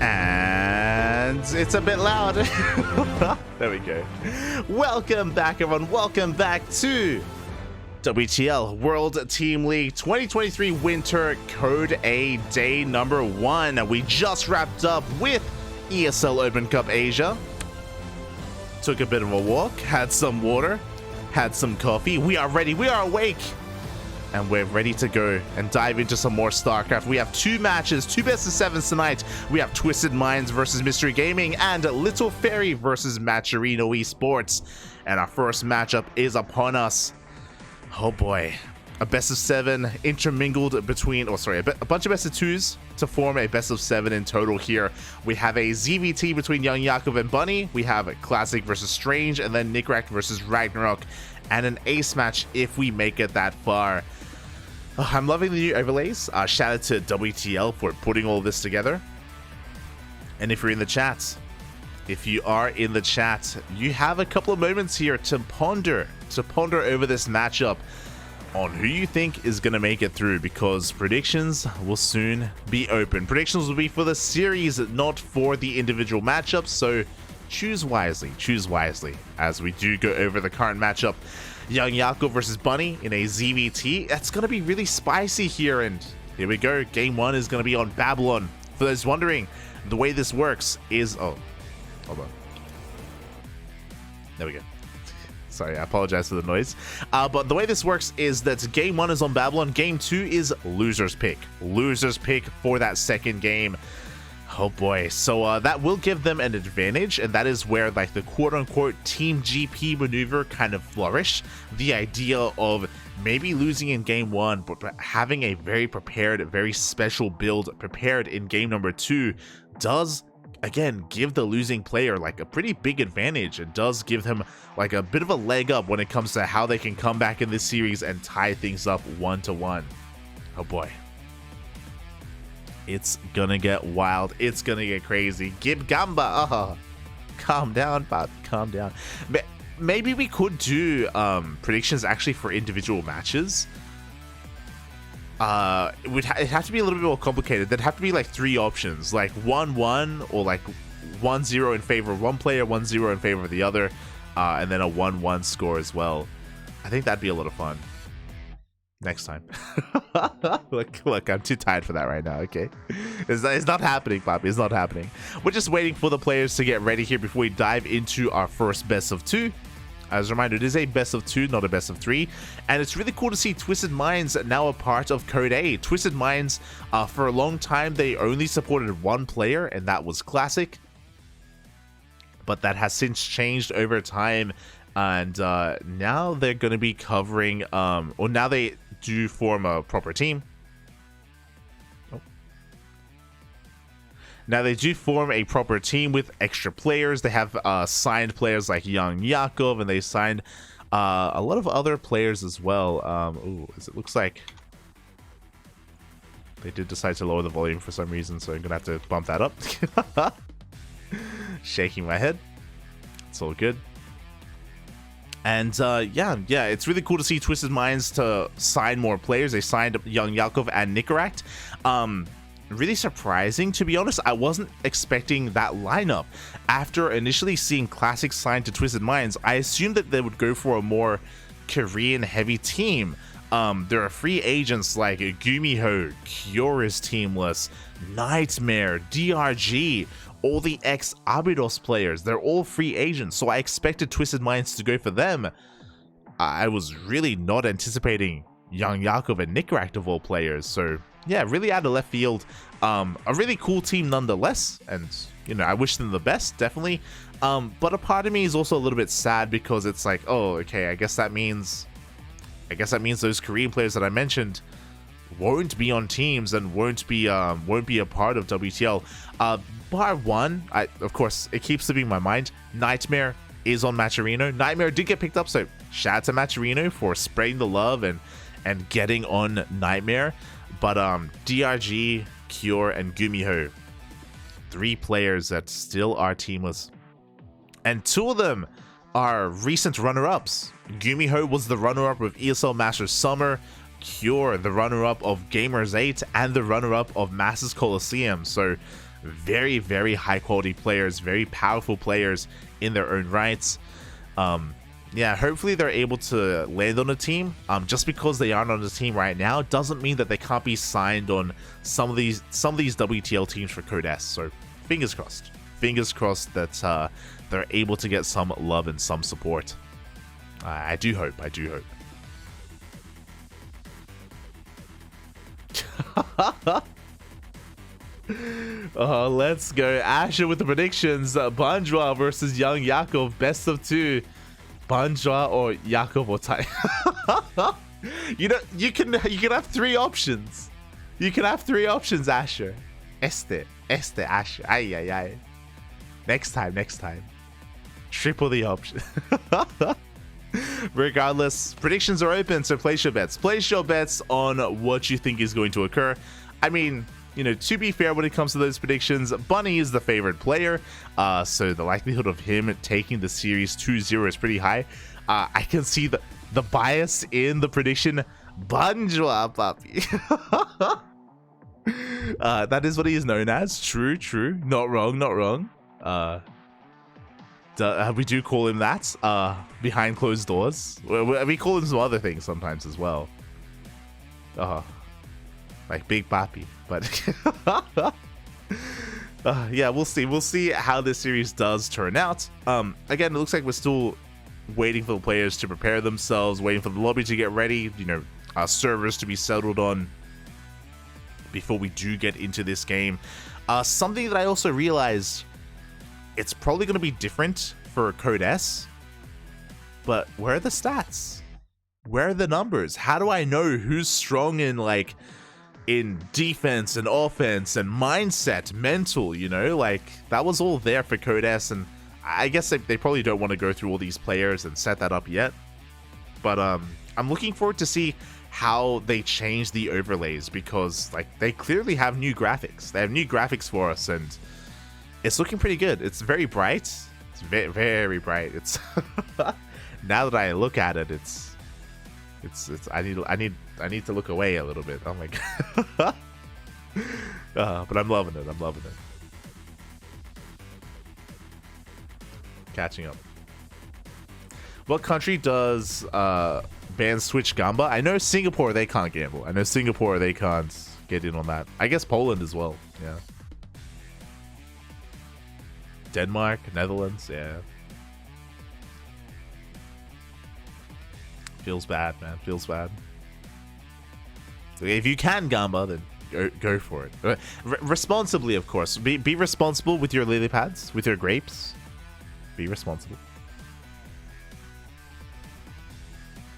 And it's a bit loud. There we go. Welcome back, everyone. Welcome back to WTL World Team League 2023 Winter Code A Day number 1. We just wrapped up with ESL Open Cup Asia. Took a bit of a walk, had some water, had some coffee. We are ready. We are awake. And we're ready to go and dive into some more StarCraft. We have 2 matches, 2 best of 7s tonight. We have Twisted Minds versus Mystery Gaming and Little Fairy versus Matcherino Esports. And our first matchup is upon us. Oh boy. A best of 7 intermingled between, a bunch of best of 2s to form a best of 7 in total here. We have a ZVT between YoungYakov and Bunny. We have a Classic versus Strange, and then Nicoract versus RagnaroK, and an ace match if we make it that far. I'm loving the new overlays. Shout out to WTL for putting all this together. And if you're in the chat, you have a couple of moments here to ponder over this matchup on who you think is going to make it through, because predictions will soon be open. Predictions will be for the series, not for the individual matchups, so choose wisely as we do go over the current matchup. YoungYakov versus Bunny in a ZVT. That's going to be really spicy here, and here we go. Game 1 is going to be on Babylon. For those wondering, the way this works is... Oh, hold on. There we go. Sorry, I apologize for the noise. But the way this works is that Game 1 is on Babylon. Game 2 is loser's pick. Loser's pick for that second game. Oh boy, so that will give them an advantage, and that is where like the quote-unquote Team GP maneuver kind of flourish. The idea of maybe losing in game 1, but having a very prepared, very special build prepared in game number 2 does, again, give the losing player like a pretty big advantage. It does give them like a bit of a leg up when it comes to how they can come back in this series and tie things up 1-1. Oh boy. It's gonna get wild. It's gonna get crazy. Gib Gamba. Calm down, Bob. Calm down. Maybe we could do predictions actually for individual matches. It'd have to be a little bit more complicated. There'd have to be like 3 options, like 1-1 or like 1-0 in favor of one player, 1-0 in favor of the other, and then a 1-1 score as well. I think that'd be a lot of fun. Next time. look, I'm too tired for that right now, okay? It's not happening, Poppy. It's not happening. We're just waiting for the players to get ready here before we dive into our first best of 2. As a reminder, it is a best of 2, not a best of 3. And it's really cool to see Twisted Minds now a part of Code A. Twisted Minds, for a long time, they only supported one player, and that was Classic. But that has since changed over time. And now they're going to be covering, or now they do form a proper team. Now they do form a proper team with extra players. They have signed players like YoungYakov, and they signed a lot of other players as well. It looks like they did decide to lower the volume for some reason, so I'm going to have to bump that up. Shaking my head. It's all good. And yeah, it's really cool to see Twisted Minds to sign more players. They signed YoungYakov and Nicoract. Really surprising, to be honest. I wasn't expecting that lineup. After initially seeing Classic signed to Twisted Minds, I assumed that they would go for a more Korean-heavy team. There are free agents like Gumiho, Cure is teamless, Nightmare, DRG, all the ex-Abydos players. They're all free agents, so I expected Twisted Minds to go for them. I was really not anticipating YoungYakov and Nicoract of all players, so yeah, really out of left field. A really cool team nonetheless, and you know, I wish them the best, definitely. But a part of me is also a little bit sad because it's like, oh, okay, I guess that means those Korean players that I mentioned won't be on teams and won't be a part of WTL. Bar one, of course, it keeps slipping my mind. Nightmare is on Matcherino. Nightmare did get picked up, so shout out to Matcherino for spreading the love and getting on Nightmare. But DRG, Cure, and Gumiho, 3 players that still are teamless. And 2 of them are recent runner-ups. Gumiho was the runner-up of ESL Masters Summer, Cure the runner-up of Gamers 8, and the runner-up of Masters Coliseum. So very, very high quality players, very powerful players in their own rights. Yeah, hopefully they're able to land on a team. Just because they aren't on the team right now doesn't mean that they can't be signed on some of these WTL teams for Code S. So fingers crossed. Fingers crossed that they're able to get some love and some support. I do hope. I do hope. Let's go. Asher with the predictions. Banjwa versus YoungYakov. Best of 2. Banjwa or Yakov or Tai. You know, you can have 3 options. You can have 3 options, Asher. Este, Asher. Ay. Next time. Triple the option. Regardless, predictions are open, so place your bets. Place your bets on what you think is going to occur. I mean, you know, to be fair, when it comes to those predictions, Bunny is the favorite player, so the likelihood of him taking the series 2-0 is pretty high. I can see the bias in the prediction. Banjwa, papi. That is what he is known as. True. Not wrong. We do call him that behind closed doors. We call him some other things sometimes as well. Like Big Papi. But yeah, we'll see how this series does turn out. Again, it looks like we're still waiting for the players to prepare themselves, waiting for the lobby to get ready, you know, servers to be settled on before we do get into this game. Something that I also realized, it's probably going to be different for Code S, but where are the stats? Where are the numbers? How do I know who's strong in, like, in defense and offense and mindset, mental, you know? Like, that was all there for Code S, and I guess they probably don't want to go through all these players and set that up yet. But I'm looking forward to see how they change the overlays, because, like, they clearly have new graphics. They have new graphics for us, and it's looking pretty good. It's very bright. It's very, very bright. It's now that I look at it, it's I need to look away a little bit. Oh my god. But I'm loving it. Catching up. What country does ban Switch Gamba? I know Singapore, they can't gamble. I know Singapore, they can't get in on that. I guess Poland as well. Yeah. Denmark, Netherlands, yeah. Feels bad, man. Feels bad. If you can Gamba, then go for it. Responsibly, of course. Be responsible with your lily pads, with your grapes. Be responsible.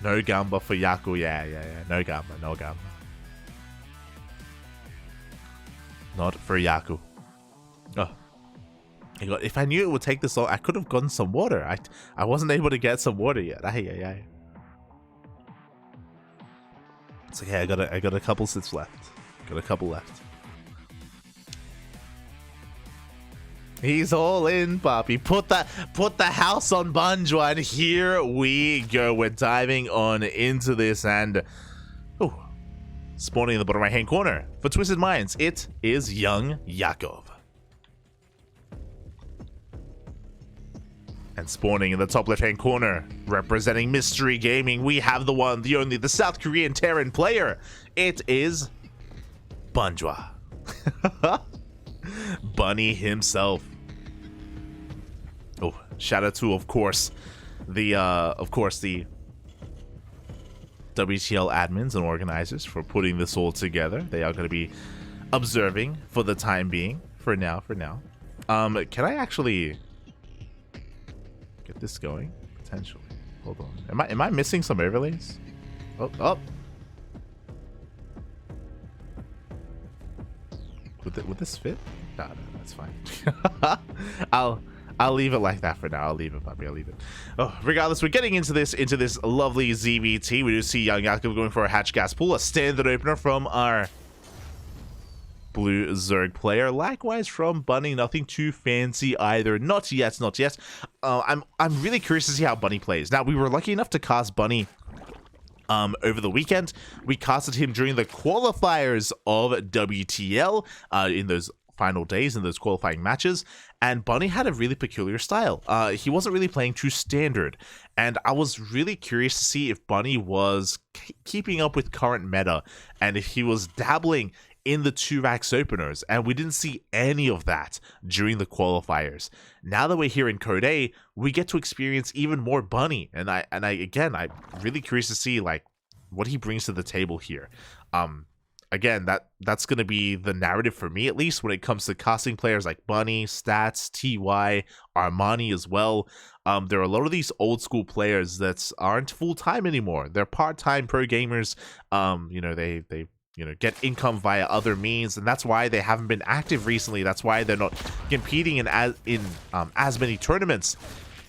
No Gamba for Yaku. Yeah. No Gamba. Not for Yaku. Oh. God, if I knew it would take this long, I could have gotten some water. I wasn't able to get some water yet. Ay. It's okay. I got a couple sips left. He's all in, Poppy. Put the house on Banjwa, and here we go. We're diving on into this, and spawning in the bottom right hand corner for Twisted Minds, it is YoungYakov. And spawning in the top left-hand corner, representing Mystery Gaming, we have the one, the only, the South Korean Terran player. It is Banjwa. Bunny himself. Oh, shout out to, of course, the WTL admins and organizers for putting this all together. They are going to be observing for the time being, for now. Can I actually get this going? Potentially. Hold on. Am I missing some overlays? Oh. Would this fit? No, that's fine. I'll leave it like that for now. I'll leave it, puppy. I'll leave it. Oh, regardless, we're getting into this lovely ZVT. We do see YoungYakov going for a hatch gas pool, a standard opener from our blue Zerg player. Likewise from Bunny, nothing too fancy either. Not yet. I'm really curious to see how Bunny plays. Now, we were lucky enough to cast Bunny over the weekend. We casted him during the qualifiers of WTL in those final days in those qualifying matches, and Bunny had a really peculiar style. He wasn't really playing too standard, and I was really curious to see if Bunny was keeping up with current meta, and if he was dabbling in the 2-Rax openers, and we didn't see any of that during the qualifiers. Now that we're here in Code A, we get to experience even more Bunny, and I'm really curious to see like what he brings to the table here. Again, that's going to be the narrative for me, at least, when it comes to casting players like Bunny, Stats, TY, Armani as well. There are a lot of these old school players that aren't full-time anymore. They're part-time pro gamers. They get income via other means, and that's why they haven't been active recently. That's why they're not competing in as many tournaments.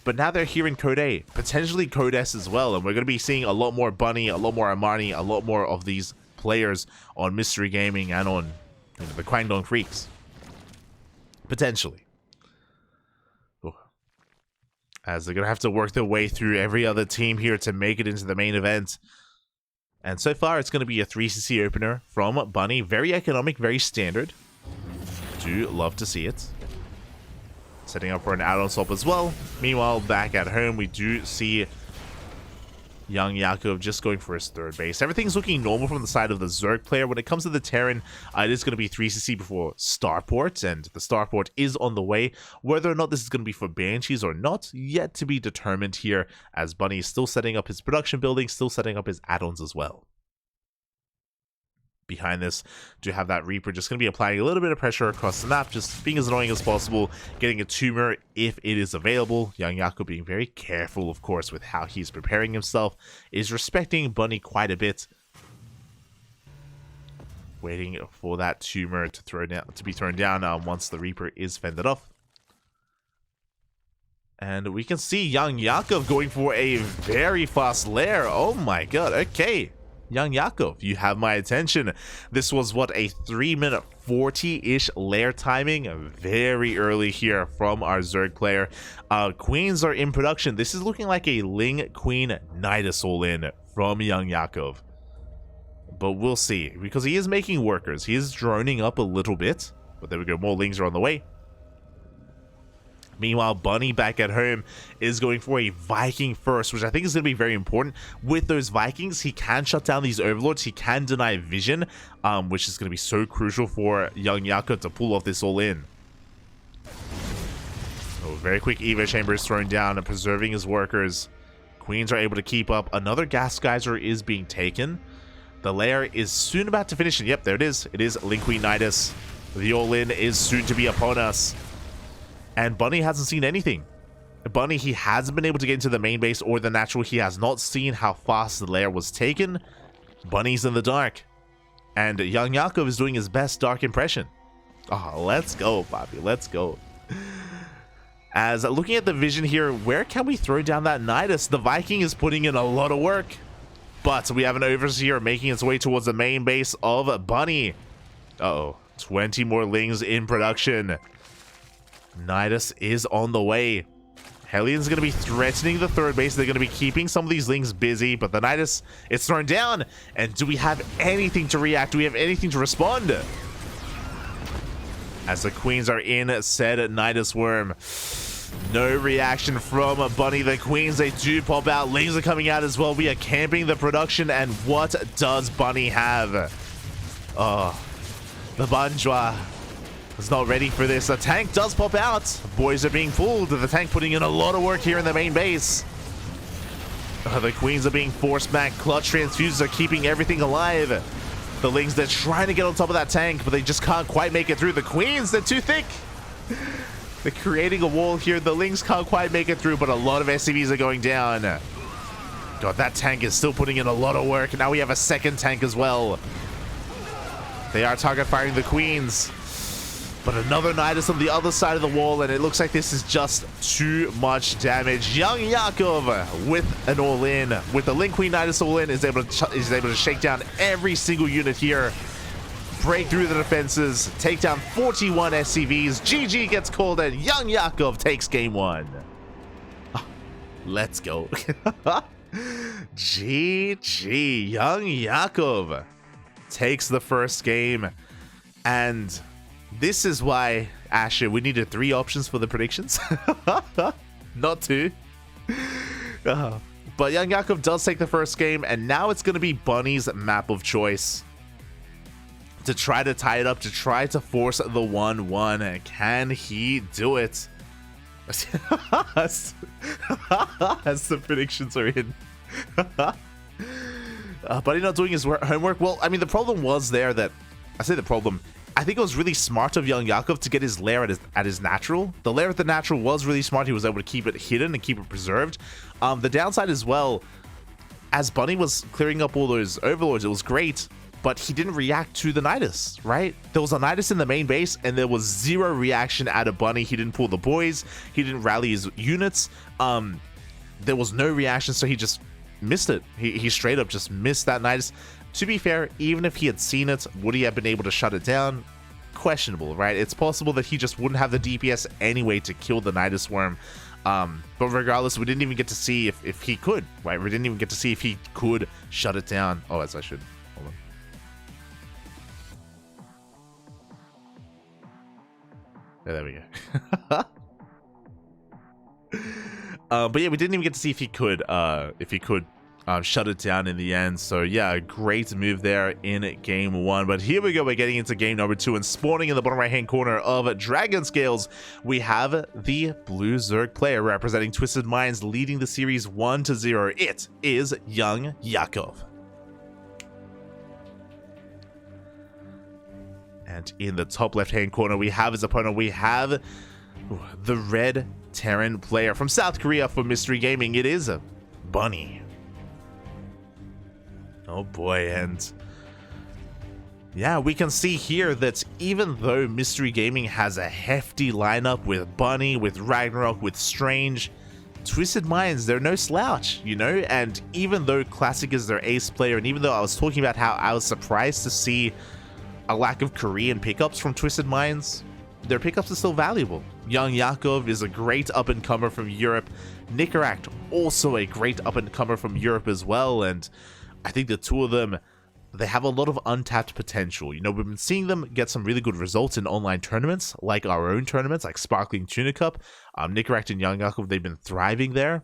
But now they're here in Code A, potentially Code S as well, and we're going to be seeing a lot more Bunny, a lot more Armani, a lot more of these players on Mystery Gaming and on the Kwangdong Freaks. Potentially. Ooh. As they're going to have to work their way through every other team here to make it into the main event. And so far, it's going to be a 3cc opener from Bunny. Very economic, very standard. Do love to see it. Setting up for an add-on swap as well. Meanwhile, back at home, we do see YoungYakov just going for his third base. Everything's looking normal from the side of the Zerg player. When it comes to the Terran, it is going to be 3cc before Starport, and the Starport is on the way. Whether or not this is going to be for Banshees or not, yet to be determined here, as Bunny is still setting up his production building, still setting up his add-ons as well. Behind this, do have that Reaper just going to be applying a little bit of pressure across the map, just being as annoying as possible, getting a tumor if it is available. YoungYakov being very careful, of course, with how he's preparing himself, is respecting Bunny quite a bit. Waiting for that tumor to be thrown down once the Reaper is fended off. And we can see YoungYakov going for a very fast lair. Oh my god, okay. YoungYakov, you have my attention. This was, what, a 3-minute 40-ish lair timing? Very early here from our Zerg player. Queens are in production. This is looking like a Ling Queen Nidus all-in from YoungYakov. But we'll see, because he is making workers. He is droning up a little bit. But there we go, more Lings are on the way. Meanwhile, Bunny back at home is going for a Viking first, which I think is going to be very important. With those Vikings, he can shut down these Overlords. He can deny vision, which is going to be so crucial for YoungYakov to pull off this all-in. Oh, very quick Evo Chamber is thrown down and preserving his workers. Queens are able to keep up. Another Gas Geyser is being taken. The lair is soon about to finish. And yep, there it is. It is Ling Queen Nidus. The all-in is soon to be upon us. And Bunny hasn't seen anything. Bunny, he hasn't been able to get into the main base or the natural. He has not seen how fast the lair was taken. Bunny's in the dark. And YoungYakov is doing his best dark impression. Oh, let's go, Bobby. Let's go. As looking at the vision here, where can we throw down that Nidus? The Viking is putting in a lot of work. But we have an Overseer making its way towards the main base of Bunny. Uh-oh. 20 more Lings in production. Nidus is on the way. Hellions going to be threatening the third base. They're going to be keeping some of these Lings busy, but the Nidus is thrown down. And do we have anything to react? Do we have anything to respond? As the Queens are in said Nidus Worm. No reaction from Bunny. The Queens, they do pop out. Lings are coming out as well. We are camping the production, and what does Bunny have? Oh, the Banjwa is not ready for this. A tank does pop out. Boys are being pulled. The tank putting in a lot of work here in the main base. The Queens are being forced back. Clutch transfuses are keeping everything alive. The Lings, they're trying to get on top of that tank, but they just can't quite make it through. The Queens, they're too thick. They're creating a wall here. The Lings can't quite make it through, but a lot of SCVs are going down. God, that tank is still putting in a lot of work. Now we have a second tank as well. They are target firing the Queens. But another Nidus on the other side of the wall, and it looks like this is just too much damage. YoungYakov with an all-in. With the Ling Queen Nidus all-in, is able to shake down every single unit here. Break through the defenses, take down 41 SCVs. GG gets called, and YoungYakov takes game one. Oh, let's go. GG. YoungYakov takes the first game, and This is why, Asher, we needed 3 options for the predictions. Not 2. But YoungYakov does take the first game, and now it's going to be Bunny's map of choice to try to tie it up, to try to force the 1-1. Can he do it? As the predictions are in. Bunny not doing his homework. Well, I mean, the problem was there that... I say the problem. I think it was really smart of YoungYakov to get his lair at his natural. The lair at the natural was really smart. He was able to keep it hidden and keep it preserved. The downside as well, as Bunny was clearing up all those overlords, it was great, but he didn't react to the Nidus, right? There was a Nidus in the main base, and there was 0 reaction out of Bunny. He didn't pull the boys. He didn't rally his units. There was no reaction, so he just missed it. He straight up just missed that Nidus. To be fair, even if he had seen it, would he have been able to shut it down? Questionable, right? It's possible that he just wouldn't have the DPS anyway to kill the Nidus Worm. But regardless, we didn't even get to see if he could, right? We didn't even get to see if he could shut it down. Oh, as I should. Hold on. Yeah, there we go. But yeah, we didn't even get to see if he could shut it down in the end. So yeah, great move there in game 1. But here we go, we're getting into game number 2, and spawning in the bottom right hand corner of Dragon Scales, we have the blue Zerg player representing Twisted Minds, leading the series 1-0. It is YoungYakov. And in the top left hand corner, we have his opponent. We have the red Terran player from South Korea for Mystery Gaming. It is Bunny. Oh boy, and yeah, we can see here that even though Mystery Gaming has a hefty lineup with Bunny, with RagnaroK, with Strange, Twisted Minds, they're no slouch, you know? And even though Classic is their ace player, and even though I was talking about how I was surprised to see a lack of Korean pickups from Twisted Minds, their pickups are still valuable. YoungYakov is a great up-and-comer from Europe. Nicoract, also a great up-and-comer from Europe as well, and I think the two of them, they have a lot of untapped potential. You know, we've been seeing them get some really good results in online tournaments, like our own tournaments, like Sparkling Tuna Cup. Nicoract and YoungYakov, they've been thriving there,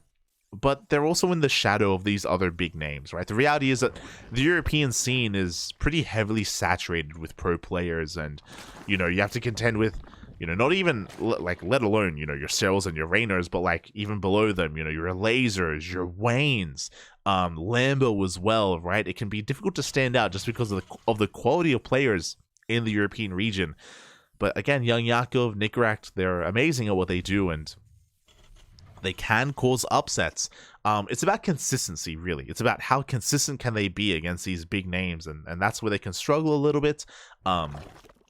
but they're also in the shadow of these other big names, right? The reality is that the European scene is pretty heavily saturated with pro players, and, you know, you have to contend with, you know, not even, like, let alone, you know, your Serals and your Raynors, but, like, even below them, you know, your Lasers, your Waynes, Lambo as well, right? It can be difficult to stand out just because of the quality of players in the European region. But again, YoungYakov, Nicoract, they're amazing at what they do, and they can cause upsets. It's about consistency, really. It's about how consistent can they be against these big names, and that's where they can struggle a little bit.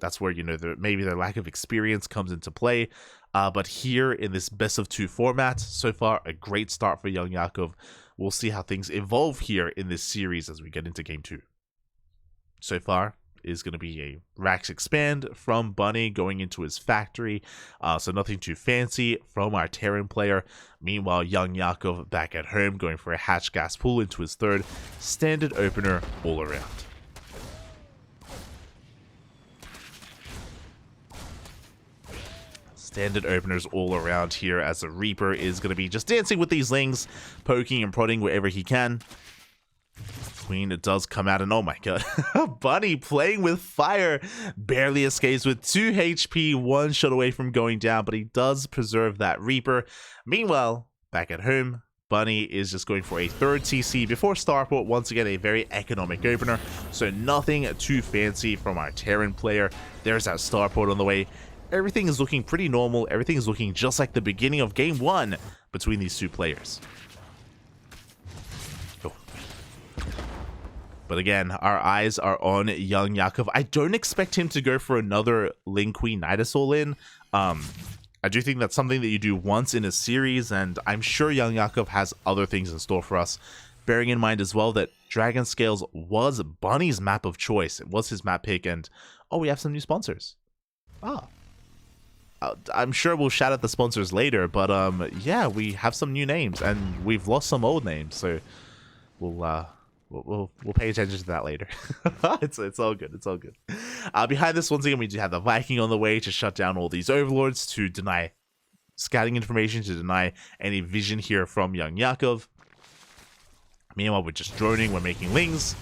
That's where, you know, maybe their lack of experience comes into play. But here in this best of 2 format, so far, a great start for YoungYakov. We'll see how things evolve here in this series as we get into game 2. So far is going to be a Rax expand from Bunny going into his factory. So nothing too fancy from our Terran player. Meanwhile, YoungYakov back at home going for a hatch gas pull into his 3rd. Standard opener all around. Standard openers all around here, as the Reaper is going to be just dancing with these Lings, poking and prodding wherever he can. Queen, it does come out, and oh my god, Bunny playing with fire, barely escapes with 2 HP, 1 shot away from going down, but he does preserve that Reaper. Meanwhile, back at home, Bunny is just going for a 3rd TC before Starport. Once again, a very economic opener, so nothing too fancy from our Terran player. There's that Starport on the way. Everything is looking pretty normal. Everything is looking just like the beginning of game 1 between these 2 players. Oh. But again, our eyes are on YoungYakov. I don't expect him to go for another Ling Queen Nidus all-in. I do think that's something that you do once in a series, and I'm sure YoungYakov has other things in store for us. Bearing in mind as well that Dragon Scales was Bunny's map of choice. It was his map pick, and oh, we have some new sponsors. I'm sure we'll shout out the sponsors later, but yeah, we have some new names, and we've lost some old names, so we'll We'll pay attention to that later. It's all good. It's all good. Behind this, once again, we do have the Viking on the way to shut down all these overlords, to deny scouting information, to deny any vision here from YoungYakov. Meanwhile, we're just droning, we're making lings.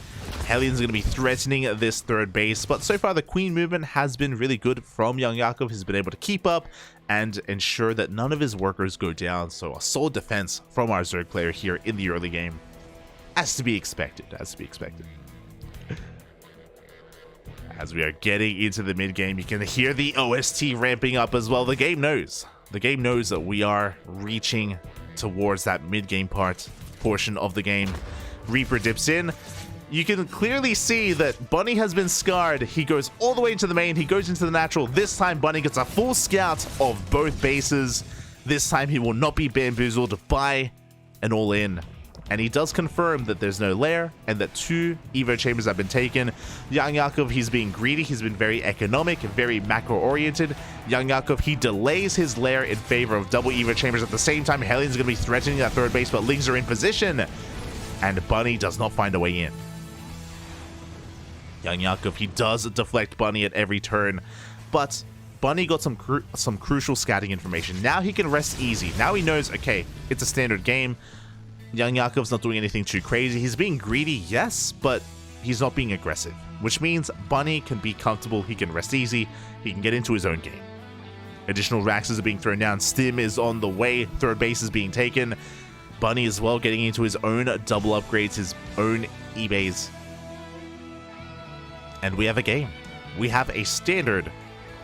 Hellions are going to be threatening this third base, but so far the queen movement has been really good from YoungYakov. He's been able to keep up and ensure that none of his workers go down, so a solid defense from our Zerg player here in the early game. As to be expected, As we are getting into the mid game, you can hear the OST ramping up as well. The game knows that we are reaching towards that mid game portion of the game. Reaper dips in. You can clearly see that Bunny has been scarred. He goes all the way into the main. He goes into the natural. This time, Bunny gets a full scout of both bases. This time, he will not be bamboozled by an all-in. And he does confirm that there's no lair and that 2 Evo chambers have been taken. YoungYakov, he's being greedy. He's been very economic, very macro-oriented. YoungYakov, he delays his lair in favor of double Evo chambers. At the same time, Hellions are going to be threatening that third base, but Lings are in position. And Bunny does not find a way in. YoungYakov, he does deflect Bunny at every turn, but Bunny got some crucial scouting information. Now he can rest easy. Now he knows, okay, it's a standard game. YoungYakov's not doing anything too crazy. He's being greedy, yes, but he's not being aggressive, which means Bunny can be comfortable. He can rest easy. He can get into his own game. Additional Raxes are being thrown down. Stim is on the way. Third base is being taken. Bunny as well getting into his own double upgrades, his own eBays. And we have a game. We have a standard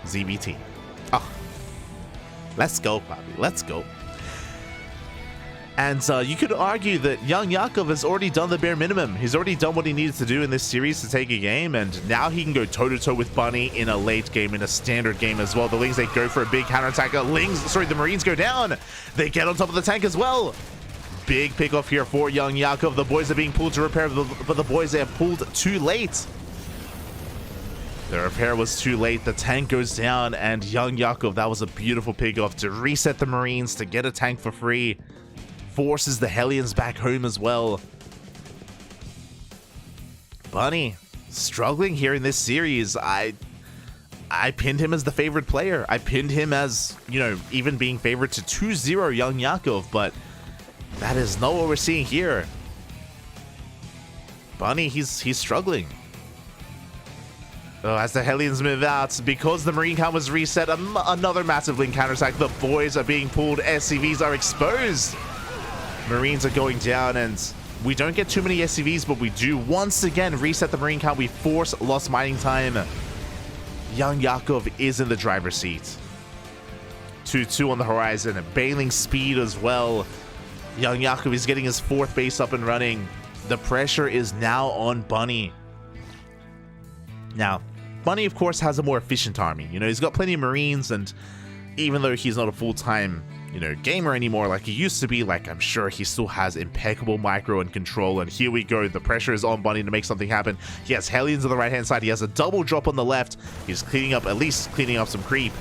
ZBT. Oh, let's go, Bobby. Let's go. And you could argue that YoungYakov has already done the bare minimum. He's already done what he needs to do in this series to take a game, and now he can go toe-to-toe with Bunny in a late game, in a standard game as well. The Lings, they go for a big counterattack. The Marines go down. They get on top of the tank as well. Big pick-off here for YoungYakov. The boys are being pulled to repair, but the boys, they have pulled too late. The repair was too late. The tank goes down, and YoungYakov, that was a beautiful pick-off to reset the Marines, to get a tank for free. Forces the Hellions back home as well. Bunny struggling here in this series. I pinned him as the favorite player. I pinned him as, you know, even being favored to 2-0 YoungYakov, but that is not what we're seeing here. Bunny, he's struggling. Oh, as the Hellions move out, because the Marine count was reset, another massive link counterattack. The boys are being pulled. SCVs are exposed. Marines are going down, and we don't get too many SCVs, but we do once again reset the Marine count. We force lost mining time. YoungYakov is in the driver's seat. 2-2 on the horizon. Bailing speed as well. YoungYakov is getting his 4th base up and running. The pressure is now on Bunny. Now, Bunny, of course, has a more efficient army. You know, he's got plenty of Marines, and even though he's not a full-time, you know, gamer anymore like he used to be, like, I'm sure he still has impeccable micro and control. And here we go. The pressure is on Bunny to make something happen. He has Hellions on the right-hand side. He has a double drop on the left. He's cleaning up, at least cleaning up some creep.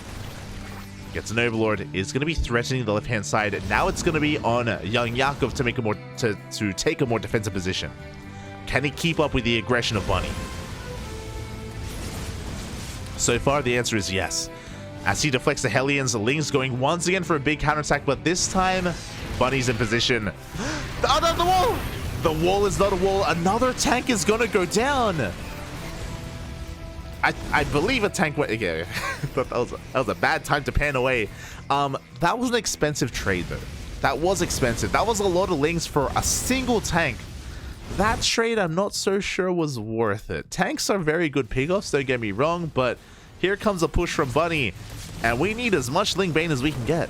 Gets an Overlord. Is going to be threatening the left-hand side. And now it's going to be on YoungYakov to make a more to take a more defensive position. Can he keep up with the aggression of Bunny? So far, the answer is yes. As he deflects the Hellions, the Lings going once again for a big counterattack, but this time, Bunny's in position. Oh, no, the wall! The wall is not a wall. Another tank is gonna go down. I believe a tank went... Okay, that was a bad time to pan away. That was an expensive trade, though. That was expensive. That was a lot of Lings for a single tank. That trade, I'm not so sure was worth it. Tanks are very good pickoffs, don't get me wrong, but here comes a push from Bunny, and we need as much Ling Bane as we can get.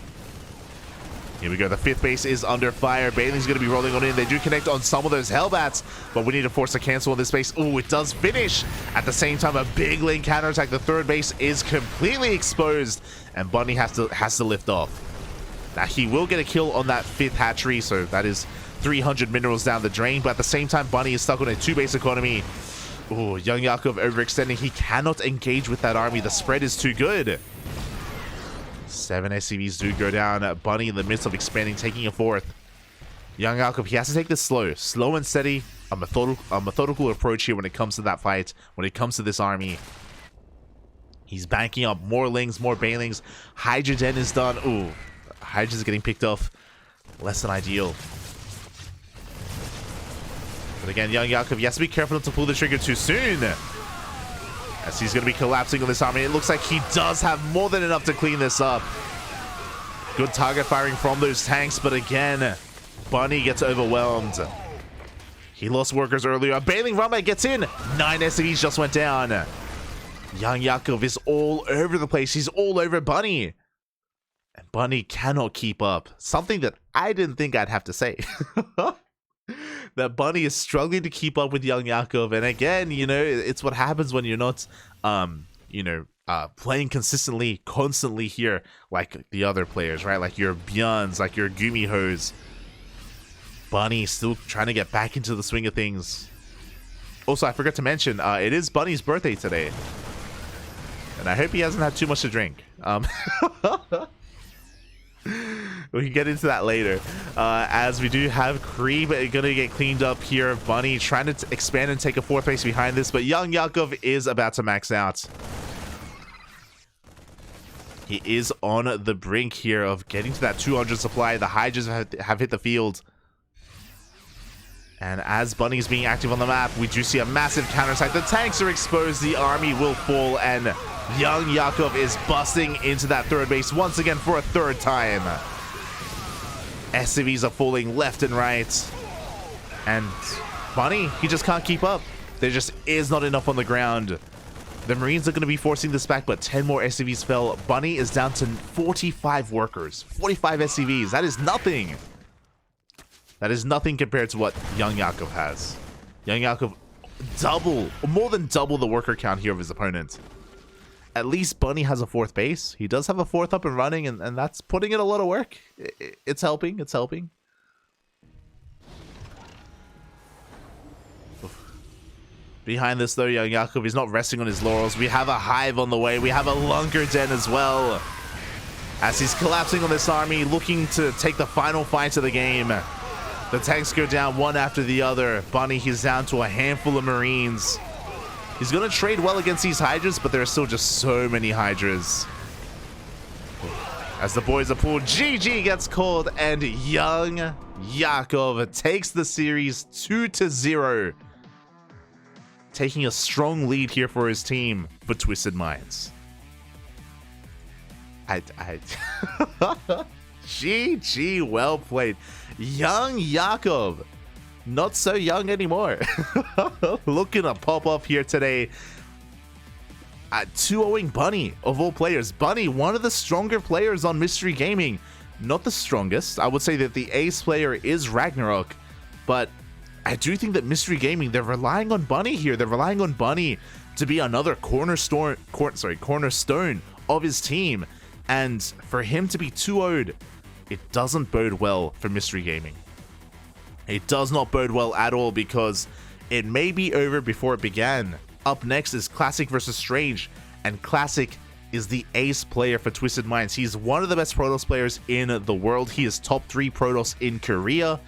Here we go, the 5th base is under fire. Bailey's going to be rolling on in. They do connect on some of those Hellbats, but we need to force a cancel on this base. Oh, it does finish. At the same time, a big Ling counterattack. The 3rd base is completely exposed, and Bunny has to lift off. Now, he will get a kill on that 5th hatchery, so that is 300 minerals down the drain, but at the same time, Bunny is stuck on a 2-base economy. Oh, YoungYakov overextending. He cannot engage with that army. The spread is too good. 7 SCVs do go down. Bunny in the midst of expanding, taking a 4th. YoungYakov, he has to take this slow and steady. a methodical approach here when it comes to that fight, when it comes to this army. He's banking up more Lings, more Banelings. Hydra Den is done. Ooh, Hydra's getting picked off. Less than ideal. But again, YoungYakov, he has to be careful not to pull the trigger too soon, as he's going to be collapsing on this army. It looks like he does have more than enough to clean this up. Good target firing from those tanks, but again, Bunny gets overwhelmed. He lost workers earlier. Bailing Rumba gets in. 9 SCVs just went down. YoungYakov is all over the place. He's all over Bunny. And Bunny cannot keep up. Something that I didn't think I'd have to say. That Bunny is struggling to keep up with YoungYakov. And again, you know, it's what happens when you're not, playing consistently, constantly here like the other players, right? Like your Bjorns, like your Gumihos. Bunny still trying to get back into the swing of things. Also, I forgot to mention, it is Bunny's birthday today. And I hope he hasn't had too much to drink. We can get into that later. As we do have Creep gonna get cleaned up here. Bunny trying to expand and take a 4th base behind this, but YoungYakov is about to max out. He is on the brink here of getting to that 200 supply. The Hydras have hit the field. And as Bunny is being active on the map, we do see a massive counterattack. The tanks are exposed, the army will fall, and YoungYakov is busting into that 3rd base once again for a 3rd time. SCVs are falling left and right. And Bunny, he just can't keep up. There just is not enough on the ground. The Marines are going to be forcing this back, but 10 more SCVs fell. Bunny is down to 45 workers. 45 SCVs. That is nothing. That is nothing compared to what YoungYakov has. YoungYakov more than double the worker count here of his opponent. At least Bunny has a 4th base. He does have a 4th up and running, and that's putting in a lot of work. It's helping. It's helping. Behind this, though, YoungYakov is not resting on his laurels. We have a Hive on the way. We have a Lunker Den as well. As he's collapsing on this army, looking to take the final fight of the game. The tanks go down one after the other. Bunny, he's down to a handful of Marines. He's going to trade well against these Hydras, but there are still just so many Hydras. As the boys are pulled, GG gets called, and YoungYakov takes the series 2-0. Taking a strong lead here for his team for Twisted Minds. GG, well played. YoungYakov, not so young anymore. Looking to pop off here today. 2-0ing Bunny, of all players. Bunny, one of the stronger players on Mystery Gaming. Not the strongest. I would say that the ace player is RagnaroK, but I do think that Mystery Gaming, they're relying on Bunny here. They're relying on Bunny to be another cornerstone of his team. And for him to be 2-0'd, it doesn't bode well for Mystery Gaming. It does not bode well at all, because it may be over before it began. Up next is Classic versus Strange, and Classic is the ace player for Twisted Minds. He's one of the best Protoss players in the world. He is top 3 Protoss in Korea,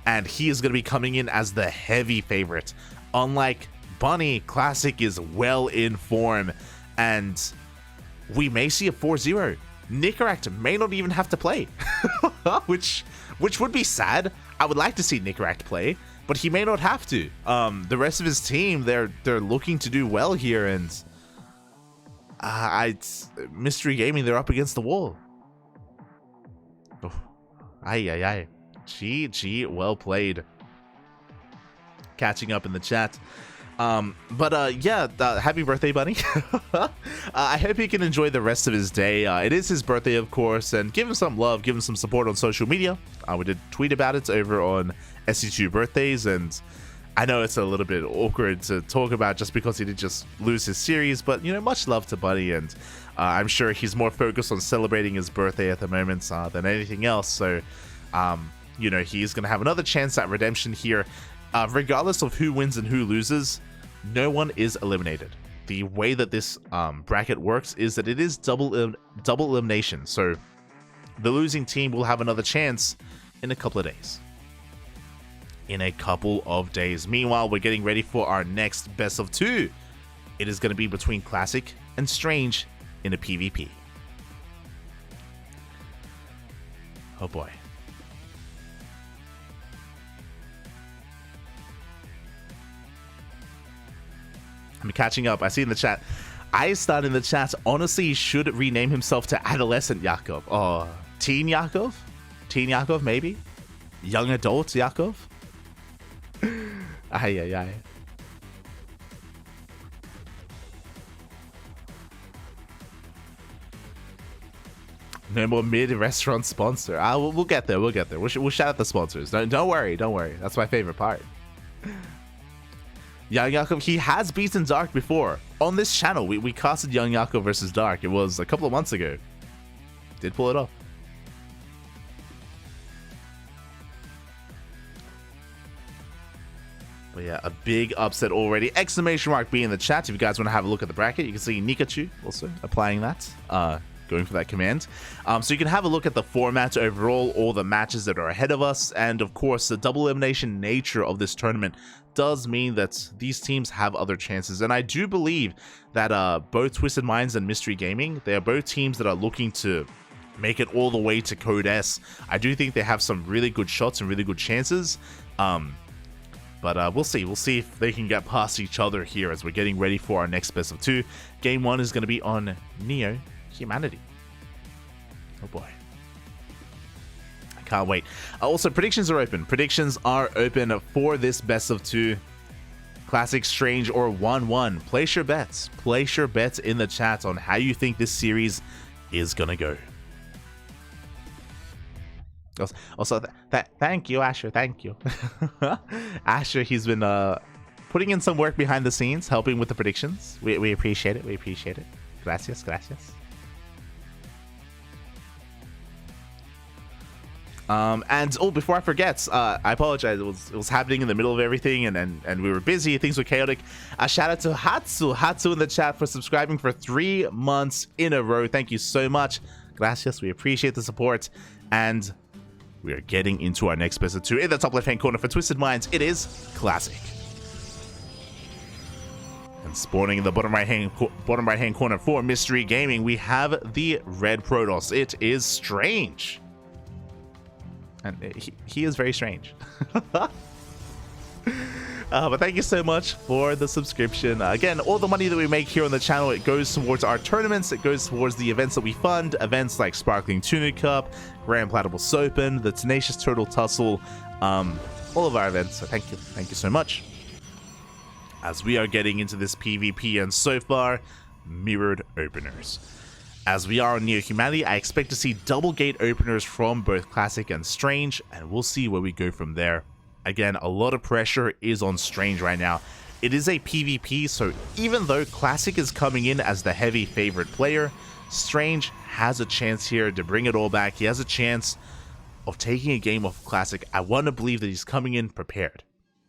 and he is going to be coming in as the heavy favorite. Unlike Bunny, Classic is well in form, and we may see a 4-0. Nicoract may not even have to play, which would be sad. I would like to see Nicoract play, but he may not have to. The rest of his team, they're looking to do well here, and Mystery Gaming, they're up against the wall. Oh, GG, well played. Catching up in the chat. Happy birthday, Bunny. I hope he can enjoy the rest of his day. It is his birthday, of course, and give him some love, give him some support on social media. We did tweet about it over on SC2 Birthdays, and I know it's a little bit awkward to talk about just because he did just lose his series, but, you know, much love to Bunny, and I'm sure he's more focused on celebrating his birthday at the moment than anything else, so, you know, he's going to have another chance at redemption here. Regardless of who wins and who loses, no one is eliminated. The way that this bracket works is that it is double elimination, so the losing team will have another chance in a couple of days. in a couple of days. Meanwhile, we're getting ready for our next best of 2. It is going to be between Classic and Strange in a PvP. Oh boy. I'm catching up. I see in the chat. I started in the chat. Honestly, he should rename himself to Adolescent Yakov. Oh, Teen Yakov? Teen Yakov, maybe? Young Adult Yakov? Ay, ay, ay. No more mid-restaurant sponsor. We'll get there. We'll get there. We'll shout out the sponsors. Don't worry. Don't worry. That's my favorite part. YoungYakov, he has beaten Dark before. On this channel, we casted YoungYakov versus Dark. It was a couple of months ago. Did pull it off. But yeah, a big upset already. Exclamation mark B in the chat if you guys want to have a look at the bracket. You can see Nicoract also applying that. Going for that command. So you can have a look at the format overall, all the matches that are ahead of us, and of course the double elimination nature of this tournament does mean that these teams have other chances. And I do believe that both Twisted Minds and Mystery Gaming, they are both teams that are looking to make it all the way to Code S. I do think they have some really good shots and really good chances. But we'll see. We'll see if they can get past each other here as we're getting ready for our next best of 2. Game 1 is going to be on Neo Humanity. Oh boy. I can't wait. Also, predictions are open. Predictions are open for this best of 2. Classic, Strange, or 1-1. Place your bets. Place your bets in the chat on how you think this series is gonna go. Also, thank you, Asher. Thank you. Asher, he's been putting in some work behind the scenes, helping with the predictions. We appreciate it. We appreciate it. Gracias, gracias. And before I forget, I apologize. It was happening in the middle of everything, and we were busy. Things were chaotic. A shout out to Hatsu in the chat for subscribing for 3 months in a row. Thank you so much. Gracias. We appreciate the support, and we are getting into our next best of 2. In the top left-hand corner for Twisted Minds, it is Classic. And spawning in the bottom right-hand corner for Mystery Gaming, we have the red Protoss. It is Strange. And he is very strange. But thank you so much for the subscription. Again, all the money that we make here on the channel, it goes towards our tournaments. It goes towards the events that we fund. Events like Sparkling Tuna Cup, Grand Platypus Open, the Tenacious Turtle Tussle, all of our events. So thank you. Thank you so much. As we are getting into this PvP, and so far, mirrored openers. As we are on Neo Humanity, I expect to see double gate openers from both Classic and Strange, and we'll see where we go from there. Again, a lot of pressure is on Strange right now. It is a PvP, so even though Classic is coming in as the heavy favorite player, Strange has a chance here to bring it all back. He has a chance of taking a game off Classic. I want to believe that he's coming in prepared.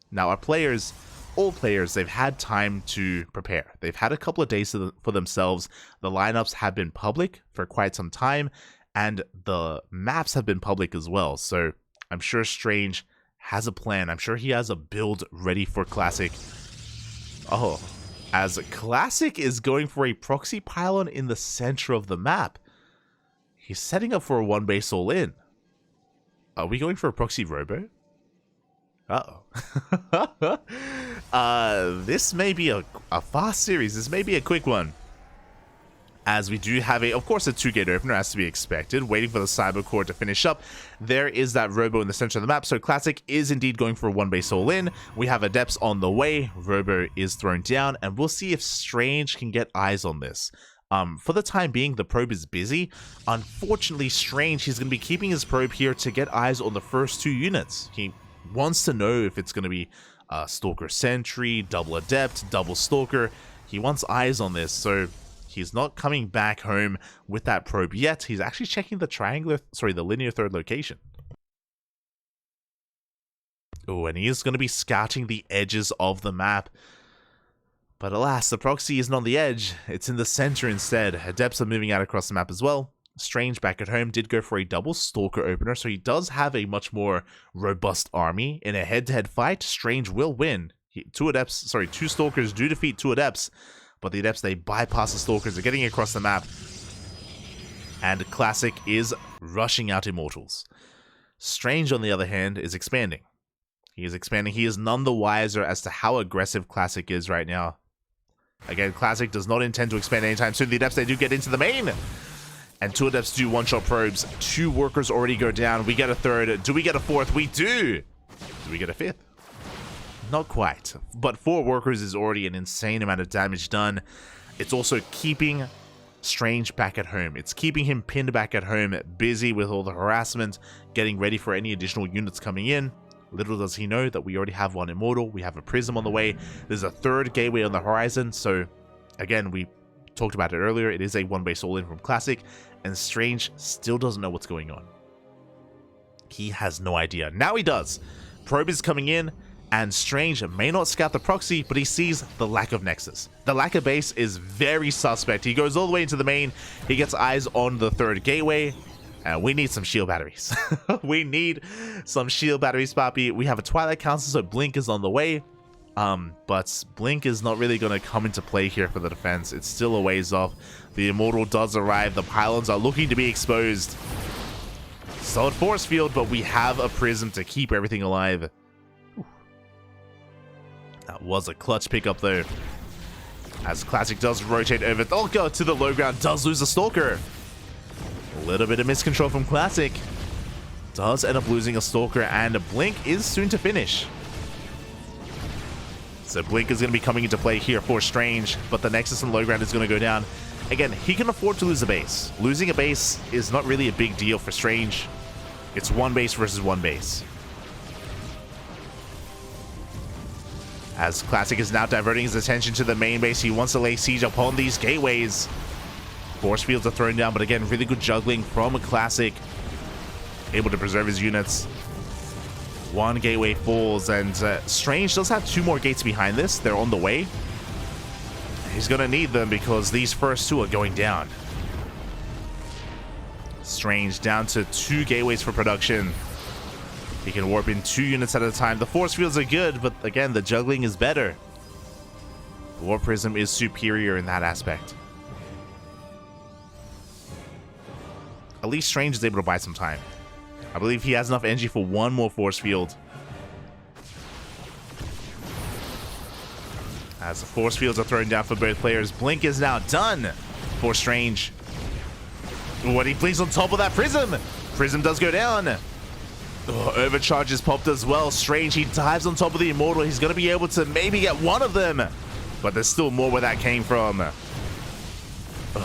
Now, our players, all players, they've had time to prepare. They've had a couple of days for themselves. The lineups have been public for quite some time, and the maps have been public as well. So I'm sure Strange has a plan. I'm sure he has a build ready for Classic. Oh, as Classic is going for a proxy pylon in the center of the map. He's setting up for a 1-base all-in. Are we going for a proxy robo? Uh-oh. This may be a fast series. This may be a quick one. As we do have of course, a 2-gate opener, as to be expected, waiting for the Cyber Core to finish up. There is that Robo in the center of the map, so Classic is indeed going for a 1-base all-in. We have Adepts on the way, Robo is thrown down, and we'll see if Strange can get eyes on this. For the time being, the probe is busy. Unfortunately, Strange, he's going to be keeping his probe here to get eyes on the first 2 units. He wants to know if it's going to be Stalker Sentry, double Adept, double Stalker. He wants eyes on this, so he's not coming back home with that probe yet. He's actually checking the linear third location. Oh, and he is going to be scouting the edges of the map. But alas, the proxy isn't on the edge. It's in the center instead. Adepts are moving out across the map as well. Strange back at home did go for a double Stalker opener, so he does have a much more robust army. In a head-to-head fight, Strange will win. Two Stalkers do defeat 2 Adepts, but the Adepts, they bypass the Stalkers. They're getting across the map, and Classic is rushing out Immortals. Strange, on the other hand, is expanding. He is expanding. He is none the wiser as to how aggressive Classic is right now. Again, Classic does not intend to expand anytime soon. The Adepts, they do get into the main. And 2 Adepts do one-shot probes. 2 workers already go down. We get a 3rd. Do we get a 4th? We do. Do we get a 5th? Not quite. But 4 workers is already an insane amount of damage done. It's also keeping Strange back at home. It's keeping him pinned back at home, busy with all the harassment, getting ready for any additional units coming in. Little does he know that we already have 1 Immortal. We have a Prism on the way. There's a 3rd gateway on the horizon. So, again, we talked about it earlier. It is a 1-base all-in from Classic. And Strange still doesn't know what's going on. He has no idea. Now he does. Probe is coming in, and Strange may not scout the proxy, but he sees the lack of Nexus. The lack of base is very suspect. He goes all the way into the main. He gets eyes on the 3rd gateway. And we need some shield batteries. We need some shield batteries, Papi. We have a Twilight Council, so Blink is on the way. But Blink is not really going to come into play here for the defense. It's still a ways off. The Immortal does arrive. The pylons are looking to be exposed. Solid force field, but we have a Prism to keep everything alive. Whew. That was a clutch pickup, though. As Classic does rotate over. Oh, go to the low ground. Does lose a Stalker. A little bit of miscontrol from Classic. Does end up losing a Stalker, and a Blink is soon to finish. So Blink is going to be coming into play here for Strange, but the Nexus and low ground is going to go down. Again, he can afford to lose a base. Losing a base is not really a big deal for Strange. It's 1 base versus 1 base. As Classic is now diverting his attention to the main base, he wants to lay siege upon these gateways. Force fields are thrown down, but again, really good juggling from a Classic. Able to preserve his units. 1 gateway falls, and Strange does have 2 more gates behind this. They're on the way. He's going to need them because these first 2 are going down. Strange down to 2 gateways for production. He can warp in 2 units at a time. The force fields are good, but again, the juggling is better. The Warp Prism is superior in that aspect. At least Strange is able to buy some time. I believe he has enough energy for 1 more force field. As the force fields are thrown down for both players, Blink is now done for Strange. What he blinks on top of that Prism. Prism does go down. Oh, overcharge is popped as well. Strange, he dives on top of the Immortal. He's going to be able to maybe get 1 of them. But there's still more where that came from.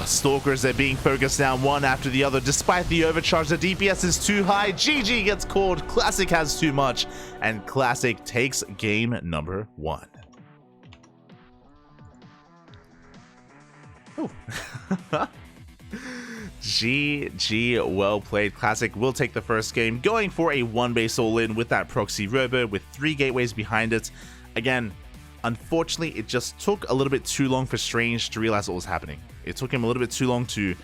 Stalkers, they're being focused down one after the other. Despite the overcharge, the DPS is too high. GG gets called. Classic has too much. And Classic takes game number 1. Oh. GG, well played. Classic will take the first game, going for a 1-base all-in with that proxy robo with 3 gateways behind it. Again, unfortunately, it just took a little bit too long for Strange to realize what was happening. It took him a little bit too long to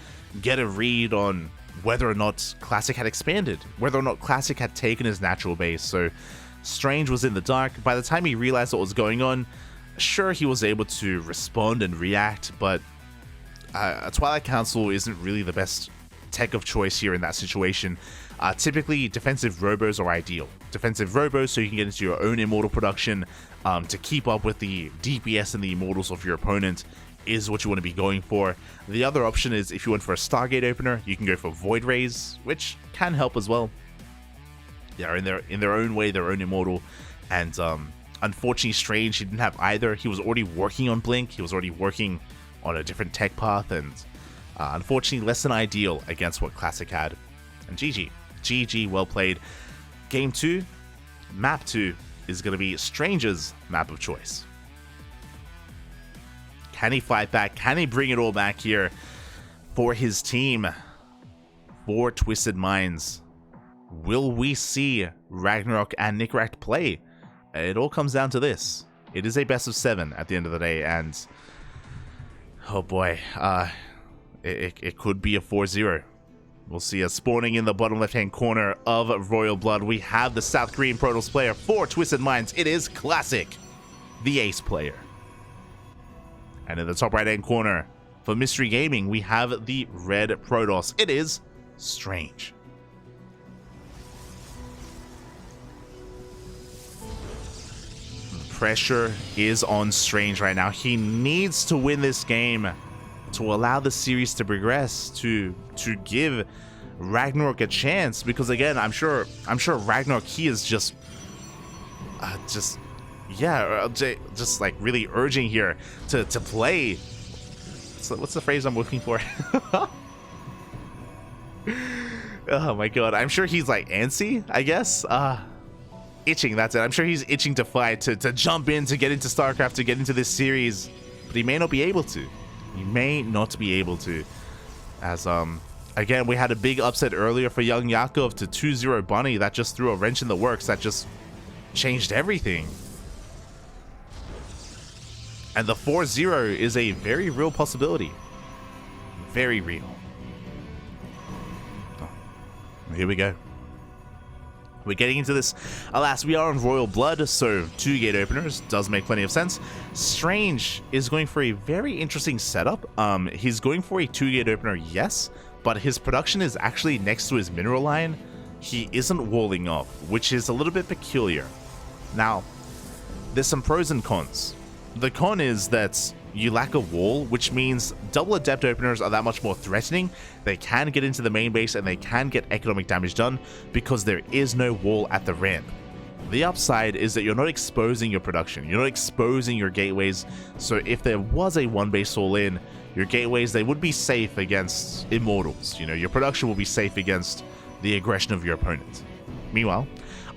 get a read on whether or not Classic had expanded, whether or not Classic had taken his natural base. So Strange was in the dark. By the time he realized what was going on, sure, he was able to respond and react, but a Twilight Council isn't really the best tech of choice here in that situation. Typically, defensive robos are ideal. Defensive robos, so you can get into your own Immortal production to keep up with the DPS and the Immortals of your opponent is what you want to be going for. The other option is if you went for a Stargate opener, you can go for Void Rays, which can help as well. They're in their own way, their own Immortal, and unfortunately, Strange, he didn't have either. He was already working on Blink. He was already working on a different tech path, and unfortunately less than ideal against what Classic had. And GG, well played. Game 2, map 2 is going to be Strange's map of choice. Can he fight back? Can he bring it all back here for his team? For Twisted Minds. Will we see RagnaroK and Nicoract play? It all comes down to this. It is a best of 7 at the end of the day, and oh boy, it could be a 4-0. We'll see us spawning in the bottom left-hand corner of Royal Blood. We have the South Korean Protoss player for Twisted Minds. It is Classic, the ace player. And in the top right-hand corner for Mystery Gaming, we have the red Protoss. It is Strange. Pressure is on Strange right now. He needs to win this game to allow the series to progress, to give RagnaroK a chance, because again, I'm sure RagnaroK, he is just like really urging here to play. So what's the phrase I'm looking for? Oh my god, I'm sure he's like antsy, I guess. Itching, that's it. I'm sure he's itching to fight, to jump in, to get into StarCraft, to get into this series, but he may not be able to. He may not be able to, as again, we had a big upset earlier for YoungYakov to 2-0 Bunny. That just threw a wrench in the works. That just changed everything. And the 4-0 is a very real possibility. Very real. Oh, here we go. We're getting into this. Alas, we are on Royal Blood, so 2 gate openers does make plenty of sense. Strange is going for a very interesting setup. He's going for a 2 gate opener, yes, but his production is actually next to his mineral line. He isn't walling off, which is a little bit peculiar. Now, there's some pros and cons. The con is that you lack a wall, which means double adept openers are that much more threatening. They can get into the main base and they can get economic damage done because there is no wall at the ramp. The upside is that you're not exposing your production, you're not exposing your gateways, so if there was a one base all in, your gateways, they would be safe against immortals. You know, your production will be safe against the aggression of your opponent. Meanwhile,